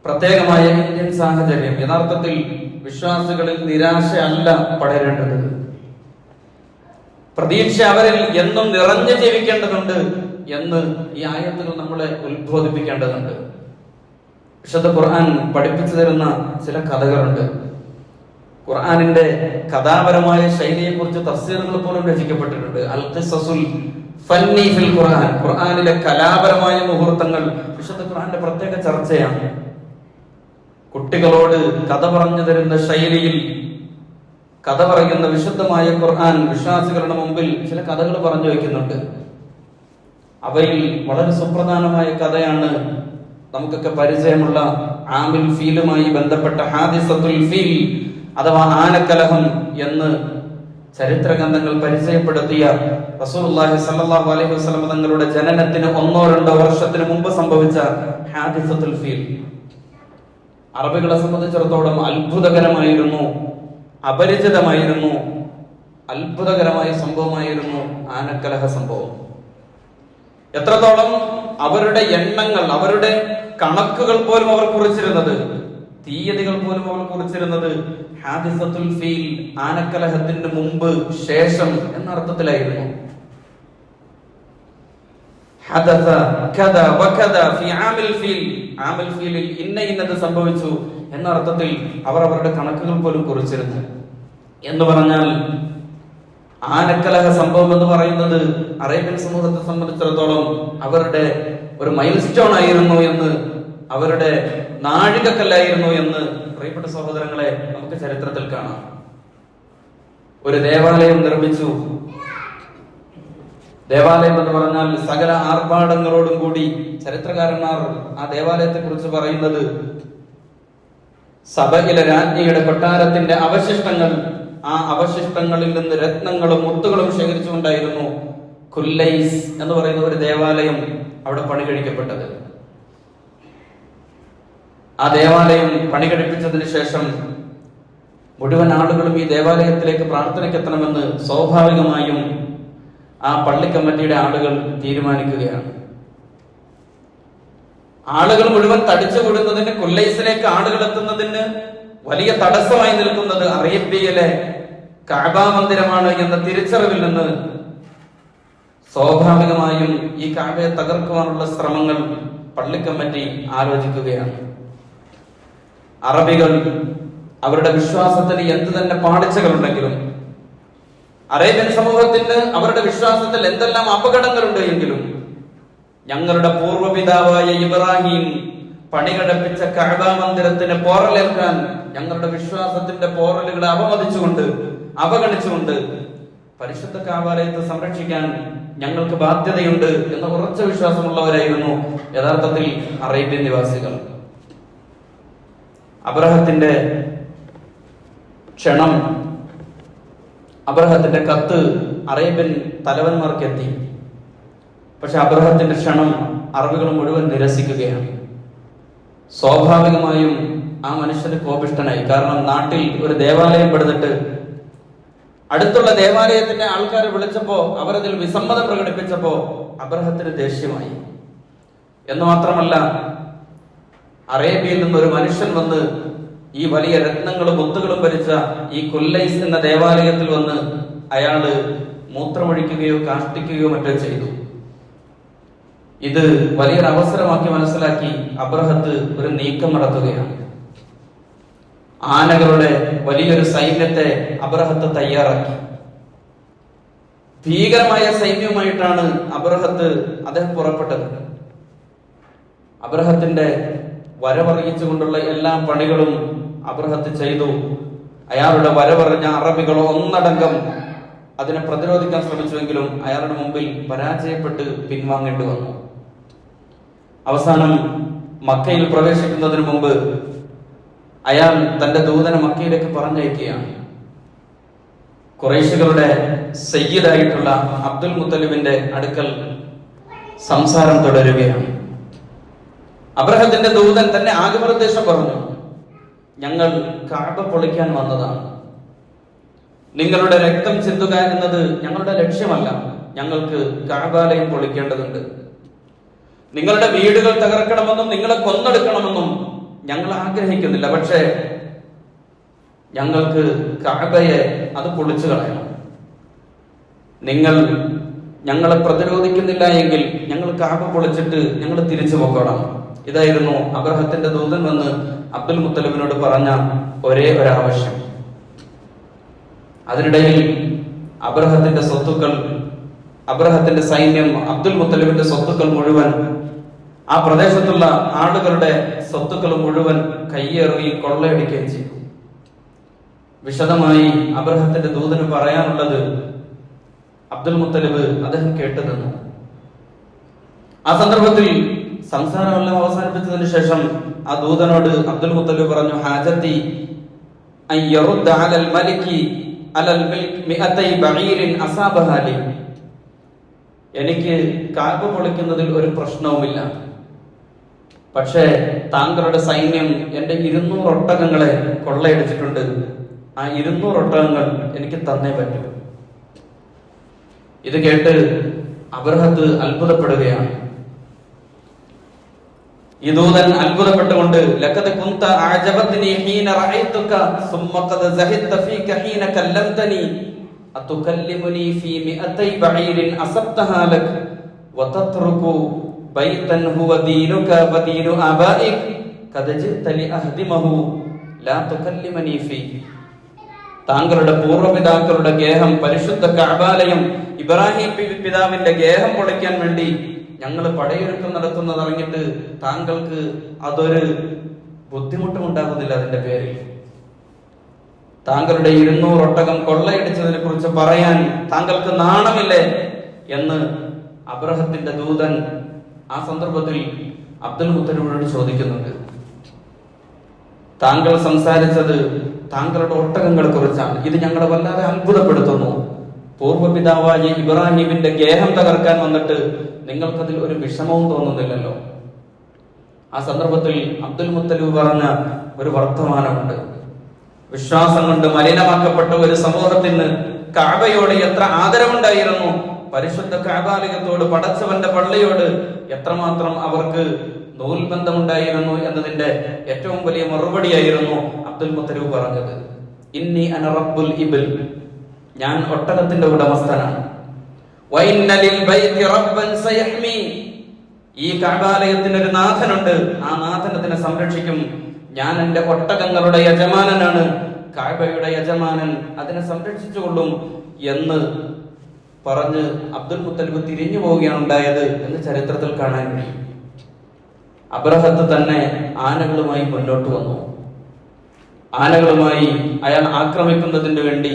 [SPEAKER 1] പ്രത്യേകമായ ഇന്ത്യൻ സാഹചര്യം യഥാർത്ഥത്തിൽ വിശ്വാസികളിൽ നിരാശയല്ല പടരേണ്ടത്. പ്രതീക്ഷ അവരിൽ എന്നും നിറഞ്ഞു ജീവിക്കേണ്ടതുണ്ട് എന്ന് ഈ ആയത്തുകൾ നമ്മളെ ഉത്ബോധിപ്പിക്കേണ്ടതുണ്ട്. വിശുദ്ധ ഖുർആൻ പഠിപ്പിച്ചു തരുന്ന ചില കഥകളുണ്ട്. ഖുർആനിന്റെ കഥാപരമായ ശൈലിയെ കുറിച്ച് തഫ്സീറുകൾ പോലും രചിക്കപ്പെട്ടിട്ടുണ്ട്. അൽ ഖിസസുൽ ഫന്നി ഫിൽ ഖുർആൻ, ഖുർആനിലെ കലാപരമായ മുഹൂർത്തങ്ങൾ വിശുദ്ധ ഖുർആന്റെ പ്രത്യേക ചർച്ചയാണ്. കുട്ടികളോട് കഥ പറഞ്ഞു തരുന്ന ശൈലിയിൽ കഥ പറയുന്ന വിശുദ്ധമായ ഖുർആൻ വിശ്വാസികളുടെ മുമ്പിൽ ചില കഥകൾ പറഞ്ഞു വയ്ക്കുന്നുണ്ട്. അവയിൽ വളരെ സുപ്രധാനമായ കഥയാണ് നമുക്കൊക്കെ പരിചയമുള്ള ആമിൽ ഫീലുമായി ബന്ധപ്പെട്ട ഹാദിസത്തുൽ ഫീൽ അഥവാ ആനക്കലഹം എന്ന് ചരിത്ര ഗ്രന്ഥങ്ങൾ പരിചയപ്പെടുത്തിയ റസൂലുള്ളാഹി സ്വല്ലല്ലാഹു അലൈഹി വസല്ലം തങ്ങളുടെ ജനനത്തിന് 1-2 വർഷത്തിന് മുമ്പ് സംഭവിച്ച ഹാദിസത്തുൽ ഫീൽ അറബികളെ സംബന്ധിച്ചിടത്തോളം അത്ഭുതകരമായിരുന്നു, അപരിചിതമായിരുന്നു, അത്ഭുതകരമായ സംഭവമായിരുന്നു ആനക്കലഹ സംഭവം. എത്രത്തോളം അവരുടെ എണ്ണങ്ങൾ, അവരുടെ കണക്കുകൾ പോലും അവർ കുറിച്ചിരുന്നത്, തീയതികൾ പോലും അവർ കുറിച്ചിരുന്നത് ഹാദിസത്തുൽ ഫീൽ, ആനക്കലഹത്തിന് മുമ്പ് ശേഷം എന്ന അർത്ഥത്തിലായിരുന്നു. ഹദസ കദ വകദ ഫീ ആമിൽ ഫീൽ, ആമിൽ ഫീലിൽ ഇന്നത് സംഭവിച്ചു എന്ന അർത്ഥത്തിൽ അവർ അവരുടെ കണക്കുകൾ പോലും കുറിച്ചിരുന്നു. എന്ന് പറഞ്ഞാൽ ആനക്കലഹ സംഭവം എന്ന് പറയുന്നത് അറേബ്യൻ സമൂഹത്തെ സംബന്ധിച്ചിടത്തോളം അവരുടെ ഒരു മൈൽ സ്റ്റോൺ ആയിരുന്നു എന്ന്, അവരുടെ നാഴികക്കല്ലായിരുന്നു എന്ന് പ്രിയപ്പെട്ട സഹോദരങ്ങളെ നമുക്ക് ചരിത്രത്തിൽ കാണാം. ഒരു ദേവാലയം നിർമ്മിച്ചു. ദേവാലയം എന്ന് പറഞ്ഞാൽ സകല ആർഭാടങ്ങളോടും കൂടി ചരിത്രകാരന്മാർ ആ ദേവാലയത്തെ കുറിച്ച് പറയുന്നത് സഭയിലെ രാജ്ഞിയുടെ കൊട്ടാരത്തിന്റെ അവശിഷ്ടങ്ങൾ, ആ അവശിഷ്ടങ്ങളിൽ നിന്ന് രത്നങ്ങളും മുത്തുകളും ശേഖരിച്ചുകൊണ്ടായിരുന്നു ഖുല്ലൈസ് എന്ന് പറയുന്ന ഒരു ദേവാലയം അവിടെ പണി കഴിക്കപ്പെട്ടത്. ആ ദേവാലയം പണി കഴിപ്പിച്ചതിന് ശേഷം മുഴുവൻ ആളുകളും ഈ ദേവാലയത്തിലേക്ക് പ്രാർത്ഥനയ്ക്ക് എത്തണമെന്ന് സ്വാഭാവികമായും ആ പള്ളി കമ്മിറ്റിയുടെ ആളുകൾ തീരുമാനിക്കുകയാണ്. ആളുകൾ മുഴുവൻ തടിച്ചുകൂടുന്നതിന്, ഖുല്ലൈസിലേക്ക് ആളുകൾ എത്തുന്നതിന് വലിയ തടസ്സമായി നിൽക്കുന്നത് അറേബ്യയിലെ കഅബ മന്ദിരമാണ് എന്ന തിരിച്ചറിവിൽ നിന്ന് സ്വാഭാവികമായും ഈ കഅബയെ തകർക്കുവാനുള്ള ശ്രമങ്ങൾ പള്ളിക്കമ്മിറ്റി ആലോചിക്കുകയാണ്. അറബികൾ അവരുടെ വിശ്വാസത്തിന് എന്ത് തന്നെ പാളിച്ചകളുണ്ടെങ്കിലും, അറേബ്യൻ സമൂഹത്തിന് അവരുടെ വിശ്വാസത്തിൽ എന്തെല്ലാം അപകടങ്ങളുണ്ട് എങ്കിലും, ഞങ്ങളുടെ പൂർവ്വപിതാവായ ഇബ്രാഹിം പണികടപ്പിച്ച കഅബ മന്ദിരത്തിന് പോറലേൽക്കാൻ ഞങ്ങളുടെ വിശ്വാസത്തിന്റെ പോറലുകളെ അവഗണിച്ചുകൊണ്ട് പരിശുദ്ധ കഅബാലയത്തെ സംരക്ഷിക്കാൻ ഞങ്ങൾക്ക് ബാധ്യതയുണ്ട് എന്ന ഉറച്ച വിശ്വാസമുള്ളവരായിരുന്നു യഥാർത്ഥത്തിൽ അറേബ്യൻ നിവാസികൾ. അബ്രഹത്തിന്റെ ക്ഷണം, അബ്രഹത്തിന്റെ കത്ത് അറേബ്യൻ തലവന്മാർക്ക് എത്തി. പക്ഷെ അബ്രഹത്തിന്റെ ക്ഷണം അറബികൾ മുഴുവൻ നിരസിക്കുകയാണ്. സ്വാഭാവികമായും ആ മനുഷ്യന് കോപിഷ്ഠനായി. കാരണം നാട്ടിൽ ഒരു ദേവാലയം പണിതിട്ട് അടുത്തുള്ള ദേവാലയത്തിന്റെ ആൾക്കാരെ വിളിച്ചപ്പോ അവരതിൽ വിസമ്മതം പ്രകടിപ്പിച്ചപ്പോ അബ്രഹത്തിന് ദേഷ്യമായി. എന്ന് മാത്രമല്ല, അറേബ്യയിൽ നിന്നൊരു മനുഷ്യൻ വന്ന് ഈ വലിയ രത്നങ്ങളും മുത്തുകളും ഭരിച്ച ഈ കുല്ലൈസ് എന്ന ദേവാലയത്തിൽ വന്ന് അയാള് മൂത്രമൊഴിക്കുകയോ കാഷ്ടിക്കുകയോ മറ്റോ ചെയ്തു. ഇത് വലിയൊരു അവസരമാക്കി മനസ്സിലാക്കി അബ്രഹത്ത് ഒരു നീക്കം നടത്തുകയാണ്. ആനകളുടെ വലിയൊരു സൈന്യത്തെ അബ്രഹത്ത് തയ്യാറാക്കി. ഭീകരമായ സൈന്യവുമായിട്ടാണ് അദ്ദേഹം പുറപ്പെട്ടത്. അബ്രഹത്തിന്റെ വരവറിയിച്ചുകൊണ്ടുള്ള എല്ലാ പണികളും അബ്രഹത്ത് ചെയ്തു. അയാളുടെ വരവറിഞ്ഞ അറബികൾ ഒന്നടങ്കം അതിനെ പ്രതിരോധിക്കാൻ ശ്രമിച്ചുവെങ്കിലും അയാളുടെ മുമ്പിൽ പരാജയപ്പെട്ട് പിൻവാങ്ങേണ്ടി വന്നു. അവസാനം മക്കയിൽ പ്രവേശിക്കുന്നതിന് മുമ്പ് അയാൾ തന്റെ ദൂതനെ മക്കയിലേക്ക് പറഞ്ഞയക്കുകയാണ്. ഖുറൈശികളുടെ സയ്യിദായിട്ടുള്ള അബ്ദുൽ മുത്തലിബിന്റെ അടുക്കൽ സംസാരം തുടരുകയാണ്. അബ്രഹത്തിന്റെ ദൂതൻ തന്നെ ആഗ്രഹോദ്ദേശം പറഞ്ഞു, ഞങ്ങൾ കഅബ പൊളിക്കാൻ വന്നതാണ്. നിങ്ങളുടെ രക്തം ചിന്തുക എന്നത് ഞങ്ങളുടെ ലക്ഷ്യമല്ല. ഞങ്ങൾക്ക് കഅബാലയം പൊളിക്കേണ്ടതുണ്ട്. നിങ്ങളുടെ വീടുകൾ തകർക്കണമെന്നും നിങ്ങളെ കൊന്നെടുക്കണമെന്നും ഞങ്ങൾ ആഗ്രഹിക്കുന്നില്ല. പക്ഷേ ഞങ്ങൾക്ക് കഅബയെ അത് പൊളിച്ചു കളയണം. നിങ്ങൾ ഞങ്ങളെ പ്രതിരോധിക്കുന്നില്ല എങ്കിൽ ഞങ്ങൾ കഅബ പൊളിച്ചിട്ട് ഞങ്ങൾ തിരിച്ചു പോകണം. ഇതായിരുന്നു അബ്രഹത്തിന്റെ ദൂതൻ വന്ന് അബ്ദുൽ മുത്തലിബിനോട് പറഞ്ഞ ഒരേ ഒരാവശ്യം. അതിനിടയിൽ അബ്രഹത്തിന്റെ സൈന്യം അബ്ദുൽ മുത്തലിബിന്റെ സ്വത്തുക്കൾ മുഴുവൻ, ആ പ്രദേശത്തുള്ള ആളുകളുടെ സ്വത്തുക്കൾ മുഴുവൻ കയ്യേറുകയും കൊള്ളയടിക്കുകയും ചെയ്തു. വിശദമായി അബ്രഹത്തിന്റെ ദൂതന് പറയാനുള്ളത് അബ്ദുൽ മുത്തലിബ് അദ്ദേഹം കേട്ടു നിന്നു. ആ സന്ദർഭത്തിൽ സംസാരമെല്ലാം അവസാനിപ്പിച്ചതിന് ശേഷം ആ ദൂതനോട് അബ്ദുൽ മുത്തലിബ് പറഞ്ഞു, ഹാജത്തി അൻ യറുദ്ദ അലൽ മലികി അലൽ മിഅതൈ ബഈരിൻ അസാബഹാലി. എനിക്ക് കഅബ പൊളിക്കുന്നതിൽ ഒരു പ്രശ്നവുമില്ല. പക്ഷേ താങ്കളുടെ സൈന്യം എന്റെ 200 ഒട്ടകങ്ങളെ കൊള്ളയടിച്ചിട്ടുണ്ട്. ആ 200 ഒട്ടകങ്ങൾ എനിക്ക് തന്നേ പറ്റൂ. ഇത് കേട്ട് അബ്രഹത്ത് അത്ഭുതപ്പെടുകയാണ്. ഈ ദൂതൻ അത്ഭുതപ്പെട്ടുകൊണ്ട് ലഖദ് കുന്ത അഅജബത്നി ഹീന റഅയ്തുക സുമ്മ ഖദ് സഹിദ്ത ഫീക ഹീന കല്ലംതനി അതുകല്ലിമുനി ഫീ മിഅതൈ ബഈരിൻ അസബ്തഹാ ലക വതത്റുകു ബൈതൻ ഹുവ ദീനുക വദീനു ആബാഇക ഖദ് ജിത ലിഅഹ്ദിമഹു ലാ തുകല്ലിമനി ഫീ. താങ്കളുടെ പൂർവ്വപിതാക്കളുടെ ഗേഹം, പരിശുദ്ധ കഅബാലയം, ഇബ്രാഹിം പിതാവിന്റെ ഗേഹം പൊളിക്കാൻ വേണ്ടി ഞങ്ങൾ പടയൊരുക്കം നടത്തുന്നത് അറിഞ്ഞിട്ട് താങ്കൾക്ക് അതൊരു ബുദ്ധിമുട്ടും ഉണ്ടാകുന്നില്ല. അതിന്റെ പേരിൽ താങ്കളുടെ 200 ഒട്ടകം കൊള്ളയടിച്ചതിനെ കുറിച്ച് പറയാൻ താങ്കൾക്ക് നാണമില്ലേ എന്ന് അബ്രഹത്തിന്റെ ദൂതൻ ആ സന്ദർഭത്തിൽ അബ്ദുൽ മുത്തലിബിനോട് ചോദിക്കുന്നുണ്ട്. താങ്കൾ സംസാരിച്ചത് താങ്കളുടെ ഒട്ടകങ്ങളെ കുറിച്ചാണ്. ഇത് ഞങ്ങളെ വല്ലാതെ അത്ഭുതപ്പെടുത്തുന്നു. പൂർവ്വപിതാവായ ഇബ്രാഹിമിന്റെ ഗേഹം തകർക്കാൻ വന്നിട്ട് നിങ്ങൾക്കതിൽ ഒരു വിഷമവും തോന്നുന്നില്ലല്ലോ. ആ സന്ദർഭത്തിൽ അബ്ദുൽ മുത്തലിബ് പറഞ്ഞ ഒരു വർത്തമാനമുണ്ട്. വിശ്വാസം കൊണ്ട് മലിനമാക്കപ്പെട്ട ഒരു സമൂഹത്തിന് കഅബയോട് എത്ര ആദരവുണ്ടായിരുന്നു, പരിശുദ്ധ കഅബാലയത്തോട്, പടച്ചവന്റെ പള്ളിയോട് എത്രമാത്രം അവർക്ക് നൂൽബന്ധമുണ്ടായിരുന്നു എന്നതിന്റെ ഏറ്റവും വലിയ മറുപടിയായിരുന്നു അബ്ദുൽ മുത്തലിബ് പറഞ്ഞത്. ഇന്നി അന റബ്ബുൽ ഇബിൽ, ഞാൻ ഒട്ടകത്തിന്റെ ഉടമസ്ഥനാണ്. വഇന്ന ലിൽ ബൈതി റബ്ബൻ സയഹ്മി. ഈ കഅബാലയത്തിന് ഒരു നാഥനുണ്ട്, ആ നാഥൻ അതിനെ സംരക്ഷിക്കും. ഞാൻ എന്റെ ഒട്ടകങ്ങളുടെ യജമാനനാണ്, കഅബയുടെ യജമാനൻ അതിനെ സംരക്ഷിച്ചുകൊള്ളും എന്ന് പറഞ്ഞ് അബ്ദുൽ മുത്തലിബ് തിരിഞ്ഞു പോവുകയാണ് ഉണ്ടായത് എന്ന് ചരിത്രത്തിൽ കാണാൻ കഴിയും. അബ്രഹത്ത് തന്നെ ആനകളുമായി മുന്നോട്ട് വന്നു. ആനകളുമായി അയാൾ ആക്രമിക്കുന്നതിന് വേണ്ടി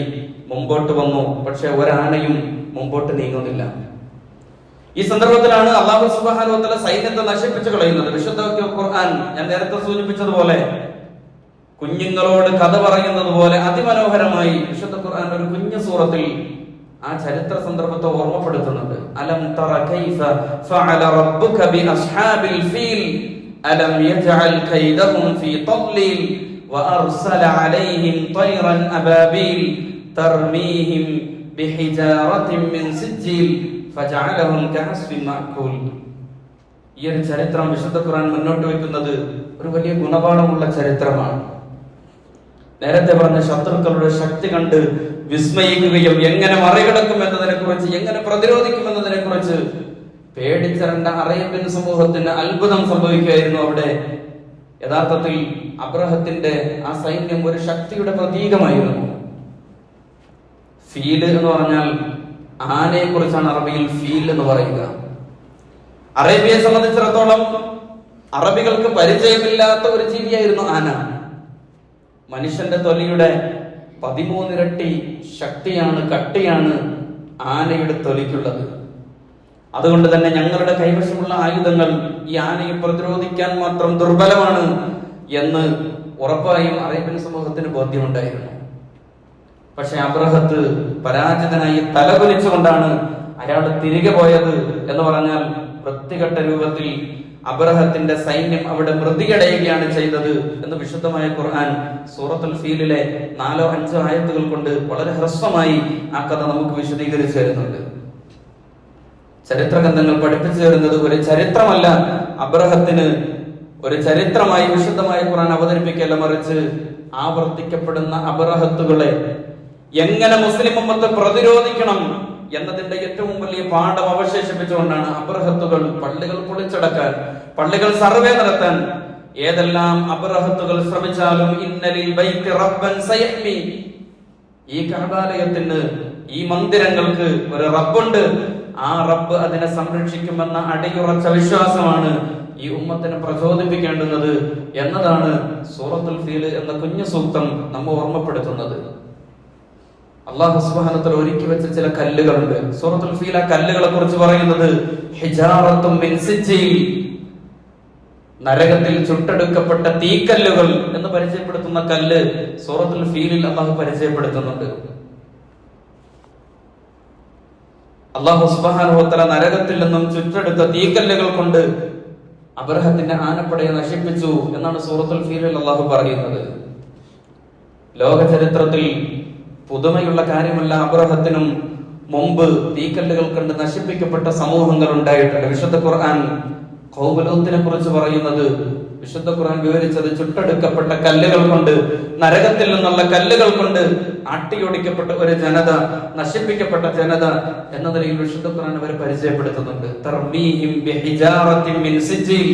[SPEAKER 1] മുമ്പോട്ട് വന്നു. പക്ഷെ ഒരാനയും മുമ്പോട്ട് നീങ്ങുന്നില്ല. ഈ സന്ദർഭത്തിലാണ് അല്ലാഹു സുബ്ഹാനഹു വ തആല സൈന്യത്തെ നശിപ്പിച്ചു കളയുന്നത്. വിശുദ്ധ ഖുർആൻ ഞാൻ നേരത്തെ സൂചിപ്പിച്ചതുപോലെ കുഞ്ഞുങ്ങളോട് കഥ പറയുന്നത് പോലെ അതിമനോഹരമായി വിശുദ്ധ ഖുർആൻ ഒരു കുഞ്ഞു സൂറത്തിൽ ആ ചരിത്ര സന്ദർഭത്തെ ഓർമ്മപ്പെടുത്തുന്നുണ്ട്. അലം തറ കൈഫ ഫഅല റബ്ബുക ബി അസ്ഹാബിൽ ഫീൽ അലം യജഅൽ കൈദഹും ഫീ തദ്ലീൽ വഅർസല അലൈഹിം തൈറൻ അബാബീൽ തർമീഹിം ബിഹിജാറത്തിൻ മിൻ സിജ്ജീൽ ഫജഅലഹും കഅസ്ഫിൻ മഅകൂൽ. ഈ ഒരു ചരിത്രം വിശുദ്ധ ഖുർആൻ മുന്നോട്ട് വെക്കുന്നത് ഒരു വലിയ ഗുണപാഠമുള്ള ചരിത്രമാണ്. നേരത്തെ പറഞ്ഞ ശത്രുക്കളുടെ ശക്തി കണ്ട് വിസ്മയിക്കുകയും എങ്ങനെ മറികടക്കും എന്നതിനെ കുറിച്ച്, എങ്ങനെ പ്രതിരോധിക്കും എന്നതിനെ കുറിച്ച് പേടിച്ചരണ്ട അറേബ്യൻ സമൂഹത്തിന് അത്ഭുതം സംഭവിക്കുകയായിരുന്നു അവിടെ. യഥാർത്ഥത്തിൽ അബ്രഹത്തിന്റെ ആ സൈന്യം ഒരു ശക്തിയുടെ പ്രതീകമായിരുന്നു. ഫീൽ എന്ന് പറഞ്ഞാൽ ആനയെ കുറിച്ചാണ് അറബിയിൽ ഫീൽ എന്ന് പറയുക. അറേബ്യയെ സംബന്ധിച്ചിടത്തോളം അറബികൾക്ക് പരിചയമില്ലാത്ത ഒരു ജീവിയായിരുന്നു ആന. മനുഷ്യന്റെ തൊലിയുടെ 13 ഇരട്ടി ശക്തിയാണ്, കട്ടിയാണ് ആനയുടെ തൊലിക്കുള്ളത്. അതുകൊണ്ട് തന്നെ ഞങ്ങളുടെ കൈവശമുള്ള ആയുധങ്ങൾ ഈ ആനയെ പ്രതിരോധിക്കാൻ മാത്രം ദുർബലമാണ് എന്ന് ഉറപ്പായും അറേബ്യൻ സമൂഹത്തിന് ബോധ്യമുണ്ടായിരുന്നു. പക്ഷെ അബ്രഹത്ത് പരാജിതനായി തലകുലിച്ചുകൊണ്ടാണ് അയാൾ തിരികെ പോയത് എന്ന് പറഞ്ഞാൽ വൃത്തികെട്ട രൂപത്തിൽ അബ്രഹത്തിന്റെ സൈന്യം അവിടെ മൃതിയടയുകയാണ് ചെയ്തത് എന്ന് വിശുദ്ധമായ ഖുർആൻ സൂറത്തുൽ ഫീലിലെ 4-5 ആയത്തുകൾ കൊണ്ട് വളരെ ഹ്രസ്വമായി ആ കഥ നമുക്ക് വിശദീകരിച്ചു തരുന്നുണ്ട്. ചരിത്ര ഗ്രന്ഥങ്ങൾ പഠിപ്പിച്ചു തരുന്നത് ഒരു ചരിത്രമല്ല, അബ്രഹത്തിന് ഒരു ചരിത്രമായി വിശുദ്ധമായ ഖുർആൻ അവതരിപ്പിക്കല്ല, മറിച്ച് ആവർത്തിക്കപ്പെടുന്ന അബ്രഹത്തുകളെ എങ്ങനെ മുസ്ലിം ഉമ്മത്ത് പ്രതിരോധിക്കണം എന്നതിന്റെ ഏറ്റവും വലിയ പാഠം അവശേഷിപ്പിച്ചുകൊണ്ടാണ് അബ്രഹത്തുകൾ പള്ളികൾ പൊളിച്ചടക്കാൻ, പള്ളികൾ സർവേ നടത്താൻ ഏതെല്ലാം അബ്രഹത്തുകൾ ശ്രമിച്ചാലും ഇന്നലിൽ ബൈത്തി റബ്ബൻ സയഹ്മി, ഈ കഅബാലയത്തിന്, ഈ മന്ദിരങ്ങൾക്ക് ഒരു റബ്ബുണ്ട്, ആ റബ്ബ് അതിനെ സംരക്ഷിക്കുമെന്ന അടിയുറച്ച വിശ്വാസമാണ് ഈ ഉമ്മത്തിനെ പ്രചോദിപ്പിക്കേണ്ടുന്നത് എന്നതാണ് സൂറത്തുൽ ഫീൽ എന്ന കുഞ്ഞു സൂക്തം നമ്മെ ഓർമ്മപ്പെടുത്തുന്നത്. അല്ലാഹു സുബ്ഹാനഹു വ തആല ഒരുക്കി വെച്ച ചില കല്ലുകളുണ്ട്. സൂറത്തുൽ ഫീൽ ആ കല്ലുകളെ കുറിച്ച് പറയുന്നത് ഹിജാറത്തും മിൻ സിജ്ജീൽ, നരകത്തിൽ ചുട്ടെടുക്കപ്പെട്ട തീക്കല്ലുകൾ എന്ന് പരിചയപ്പെടുത്തുന്ന കല്ല് സൂറത്തുൽ ഫീലിൽ അല്ലാഹു പരിചയപ്പെടുത്തുന്നുണ്ട്. അല്ലാഹു സുബ്ഹാനഹു വ തആല നരകത്തിൽ നിന്നും ചുട്ടെടുത്ത തീക്കല്ലുകൾ കൊണ്ട് അബ്രഹത്തിന്റെ ആനപ്പടയെ നശിപ്പിച്ചു എന്നാണ് സൂറത്തുൽ ഫീലിൽ അല്ലാഹു പറയുന്നത്. ലോക ചരിത്രത്തിൽ പുതുമയുള്ള കാര്യമല്ല, അബ്രഹത്തിനും മുമ്പ് തീക്കല്ലുകൾ കണ്ട് നശിപ്പിക്കപ്പെട്ട സമൂഹങ്ങൾ ഉണ്ടായിട്ടുണ്ട്. വിശുദ്ധ ഖുർആൻ ഖൗമ ലൂത്തിനെ കുറിച്ച് പറയുന്നത്, വിശുദ്ധ ഖുർആൻ വിവരിച്ചത് ചുട്ടെടുക്കപ്പെട്ട കല്ലുകൾ കൊണ്ട്, നരകത്തിൽ നിന്നുള്ള കല്ലുകൾ കൊണ്ട് ആട്ടിയൊടിക്കപ്പെട്ട ഒരു ജനത, നശിപ്പിക്കപ്പെട്ട ജനത എന്ന നിലയിൽ വിശുദ്ധ ഖുർആൻ അവരെ പരിചയപ്പെടുത്തുന്നുണ്ട്. തർമീഹിം ബിഹിജാറത്തിൻ മിൻ സിജ്ജീൽ,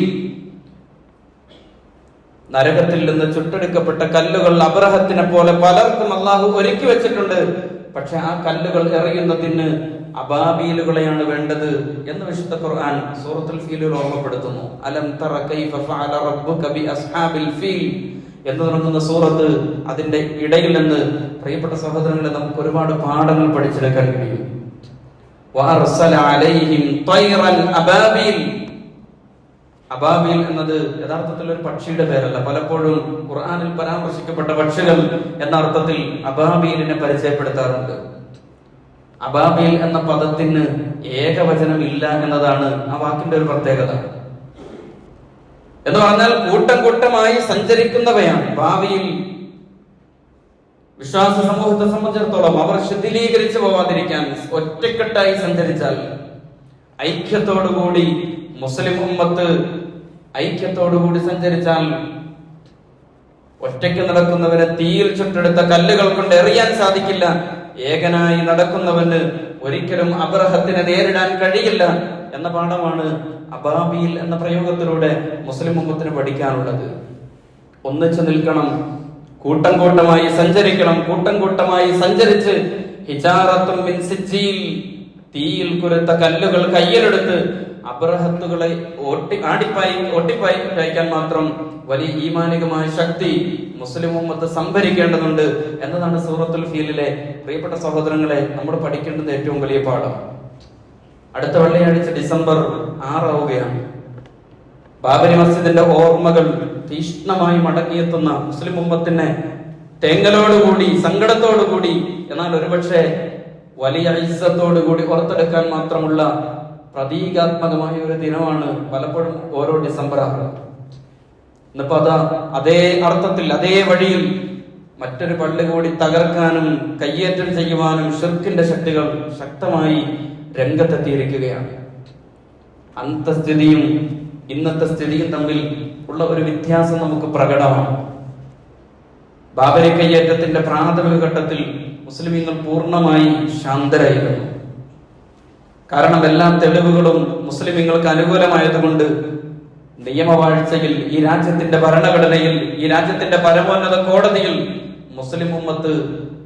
[SPEAKER 1] നരകത്തിൽ നിന്ന് ചുട്ടെടുക്കപ്പെട്ട കല്ലുകൾ അബ്രഹത്തിനെ പോലെ പലർക്കും അല്ലാഹു ഒരുക്കി വെച്ചിട്ടുണ്ട്. പക്ഷെ ആ കല്ലുകൾ എറിയുന്നതിന് അബാബീലുകളെയാണ് വേണ്ടത് എന്ന് വിശുദ്ധ ഖുർആൻ സൂറത്തുൽ ഫീലിൽ ഓർമ്മപ്പെടുത്തുന്നു. അലം തറ കൈഫ ഫഅല റബ്ബുക ബി അസ്ഹാബിൽ ഫീൽ എന്ന് തുടങ്ങുന്ന സൂറത്ത്, അതിന്റെ ഇടയിൽ നിന്ന് പ്രിയപ്പെട്ട സഹോദരങ്ങളെ നമുക്ക് ഒരുപാട് പാഠങ്ങൾ പഠിച്ചെടുക്കാൻ കഴിയും. വഅർസല അലൈഹിം തൈറൻ അബാബീൽ, അബാബീൽ എന്നത് യഥാർത്ഥത്തിൽ ഒരു പക്ഷിയുടെ പേരല്ല. പലപ്പോഴും ഖുർആനിൽ പരാമർശിക്കപ്പെട്ട പക്ഷികൾ എന്ന അർത്ഥത്തിൽ അബാബീലിനെ പരിചയപ്പെടുത്താറുണ്ട്. അബാബീൽ എന്ന പദത്തിന് ഏകവചനം ഇല്ല എന്നതാണ് ആ വാക്കിന്റെ ഒരു പ്രത്യേകത. എന്ന് പറഞ്ഞാൽ കൂട്ടം കൂട്ടമായി സഞ്ചരിക്കുന്നവയാണ്. ഭാവിയിൽ വിശ്വാസ സമൂഹത്തെ സംബന്ധിച്ചിടത്തോളം അവർ ശിഥിലീകരിച്ചു പോവാതിരിക്കാൻ ഒറ്റക്കെട്ടായി സഞ്ചരിച്ചാൽ, ഐക്യത്തോടുകൂടി മുസ്ലിം ഉമ്മത്ത് ഐക്യത്തോടുകൂടി സഞ്ചരിച്ചാൽ, ഒറ്റയ്ക്ക് നടക്കുന്നവരെ തീയിൽ ചുട്ടെടുത്ത കല്ലുകൾ കൊണ്ട് എറിയാൻ സാധിക്കില്ല. ഏകനായി നടക്കുന്നവന് ഒരിക്കലും അബ്രഹത്തിനെ നേരിടാൻ കഴിയില്ല എന്ന പാഠമാണ് അബാബീൽ എന്ന പ്രയോഗത്തിലൂടെ മുസ്ലിം ഉമ്മത്തിന് പഠിക്കാനുള്ളത്. ഒന്നിച്ചു നിൽക്കണം, കൂട്ടം കൂട്ടമായി സഞ്ചരിക്കണം. കൂട്ടം കൂട്ടമായി സഞ്ചരിച്ച് ഹിജാറത്തും മിൻ സിജ്ജീൽ, തീയിൽ കുരുത്ത കല്ലുകൾ കയ്യിലെടുത്ത് അബ്രഹത്തുകളെ ഓട്ടിപ്പായിക്കാൻ മാത്രം വലിയ ഈമാനികമായ ശക്തി മുസ്ലിം ഉമ്മത്ത് സംഭരിക്കേണ്ടതുണ്ട് എന്നതാണ് സൂറത്തുൽ ഫീലിലെ പ്രിയപ്പെട്ട സഹോദരങ്ങളെ നമ്മൾ പഠിക്കേണ്ടുന്ന ഏറ്റവും വലിയ പാഠം. അടുത്ത വെള്ളിയാഴ്ച ഡിസംബർ 6 ആവുകയാണ്. ബാബരി മസ്ജിദിന്റെ ഓർമ്മകൾ തീഷ്ണമായി മടങ്ങിയെത്തുന്ന മുസ്ലിം ഉമ്മത്തിനെ തേങ്ങലോടുകൂടി, സങ്കടത്തോടുകൂടി, എന്നാൽ ഒരുപക്ഷെ വലിയ ഇസ്സത്തോടുകൂടി ഓർത്തെടുക്കാൻ മാത്രമുള്ള പ്രതീകാത്മകമായ ഒരു ദിനമാണ് പലപ്പോഴും ഓരോ ഡിസംബർ 6. ഇന്നിപ്പോ അതേ അർത്ഥത്തിൽ, അതേ വഴിയിൽ മറ്റൊരു പള്ളി കൂടി തകർക്കാനും കയ്യേറ്റം ചെയ്യുവാനും ഷിർക്കിന്റെ ശക്തികൾ ശക്തമായി രംഗത്തെത്തിയിരിക്കുകയാണ്. അന്നത്തെ സ്ഥിതിയും ഇന്നത്തെ സ്ഥിതിയും തമ്മിൽ ഉള്ള ഒരു വ്യത്യാസം നമുക്ക് പ്രകടമാണ്. ബാബരി കയ്യേറ്റത്തിന്റെ പ്രാഥമിക ഘട്ടത്തിൽ മുസ്ലിമീങ്ങൾ പൂർണ്ണമായി ശാന്തരായിരുന്നു. കാരണം എല്ലാ തെളിവുകളും മുസ്ലിമീങ്ങൾക്ക് അനുകൂലമായതുകൊണ്ട് നിയമവാഴ്ചയിൽ, ഈ രാജ്യത്തിന്റെ ഭരണഘടനയിൽ, ഈ രാജ്യത്തിന്റെ പരമോന്നത കോടതിയിൽ മുസ്ലിം ഉമ്മത്ത്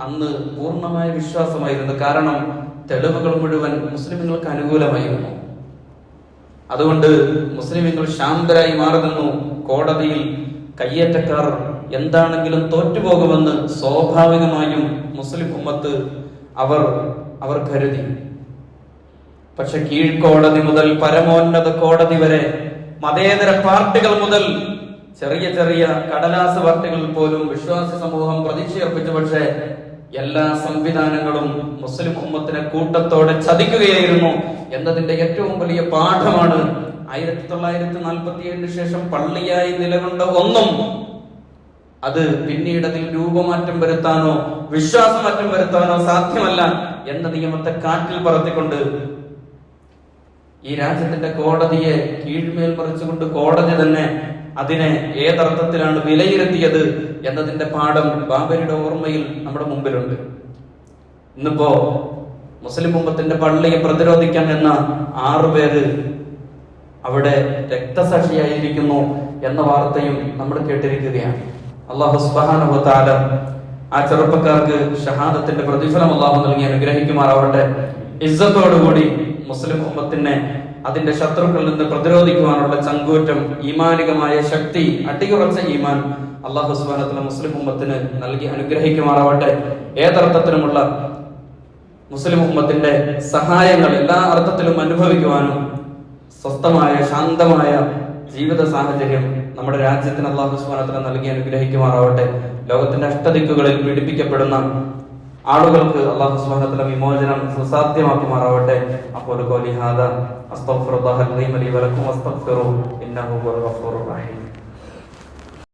[SPEAKER 1] അന്ന് പൂർണ്ണമായ വിശ്വാസമായിരുന്നു. കാരണം തെളിവുകൾ മുഴുവൻ മുസ്ലിമുകൾക്ക് അനുകൂലമായിരുന്നു. അതുകൊണ്ട് മുസ്ലിമുകൾ ശാന്തരായി മാറി നിന്നു. കോടതിയിൽ കയ്യേറ്റക്കാർ എന്താണെങ്കിലും തോറ്റുപോകുമെന്ന് സ്വാഭാവികമായും മുസ്ലിം ഉമ്മത്ത് അവർ കരുതി. പക്ഷെ കീഴ്ക്കോടതി മുതൽ പരമോന്നത കോടതി വരെ, മതേതര പാർട്ടികൾ മുതൽ ചെറിയ ചെറിയ കടലാസ് പാർട്ടികൾ പോലും വിശ്വാസി സമൂഹം പ്രതീക്ഷയർപ്പിച്ചു. പക്ഷേ എല്ലാ സംവിധാനങ്ങളും മുസ്ലിം ഉമ്മത്തിനെ കൂട്ടത്തോടെ ചതിക്കുകയായിരുന്നു എന്നതിന്റെ ഏറ്റവും വലിയ പാഠമാണ് 1947 ശേഷം പള്ളിയായി നിലകൊണ്ട ഒന്നും അത് പിന്നീട് അതിൽ രൂപമാറ്റം വരുത്താനോ വിശ്വാസമാറ്റം വരുത്താനോ സാധ്യമല്ല എന്ന നിയമത്തെ കാറ്റിൽ പറത്തിക്കൊണ്ട് ഈ രാജ്യത്തിന്റെ കോടതിയെ കീഴ്മേൽ മറിച്ചുകൊണ്ട് കോടതി തന്നെ അതിനെ ഏതർത്ഥത്തിലാണ് വിലയിരുത്തിയത് എന്നതിന്റെ പാഠം ബാബരിയുടെ ഓർമ്മയിൽ നമ്മുടെ മുമ്പിലുണ്ട്. ഇന്നിപ്പോ മുസ്ലിം ഉമ്മത്തിന്റെ പള്ളിയെ പ്രതിരോധിക്കാൻ എന്ന 6 പേര് അവിടെ രക്തസാക്ഷിയായിരിക്കുന്നു എന്ന വാർത്തയും നമ്മൾ കേട്ടിരിക്കുകയാണ്. അല്ലാഹു സുബ്ഹാനഹു വ തആല ആ ചെറുപ്പക്കാർക്ക് ഷഹാദത്തിന്റെ പ്രതിഫലം അല്ലാഹു നൽകി അനുഗ്രഹിക്കുമാറാവട്ടെ. ഇസ്സത്തോടുകൂടി മുസ്ലിം ഉമ്മത്തിനെ അതിന്റെ ശത്രുക്കളിൽ നിന്ന് പ്രതിരോധിക്കുവാനുള്ള ചങ്കൂറ്റം, ഈമാനികമായ ശക്തി, അടിയുറച്ച ഈമാൻ അല്ലാഹു സുബ്ഹാനഹു വ തആല മുസ്ലിം ഉമ്മത്തിന് നൽകി അനുഗ്രഹിക്കുമാറാവട്ടെ. ഏതർത്ഥത്തിലുമുള്ള മുസ്ലിം ഉമ്മത്തിന്റെ സഹായങ്ങൾ എല്ലാ അർത്ഥത്തിലും അനുഭവിക്കുവാനും സ്വസ്ഥമായ ശാന്തമായ ജീവിത സാഹചര്യം നമ്മുടെ രാജ്യത്തിന് അല്ലാഹു സുബ്ഹാനഹു വ തആല നൽകി അനുഗ്രഹിക്കുമാറാവട്ടെ. ലോകത്തിന്റെ അഷ്ടദിക്കുകളിൽ പീഡിപ്പിക്കപ്പെടുന്ന ആളുകൾക്ക് അല്ലാഹു സുബ്ഹാനഹു വ തആല വിമോചനം സുസാധ്യമാക്കുമാറാവട്ടെ. അഖൂലു ഖൗലി ഹാദാ അസ്തഗ്ഫിറുല്ലാഹൽ അലീം ലി വലക്കും വസ്തഗ്ഫിറു ഇന്നഹു ഹുവൽ ഗഫൂറുർ റഹീം.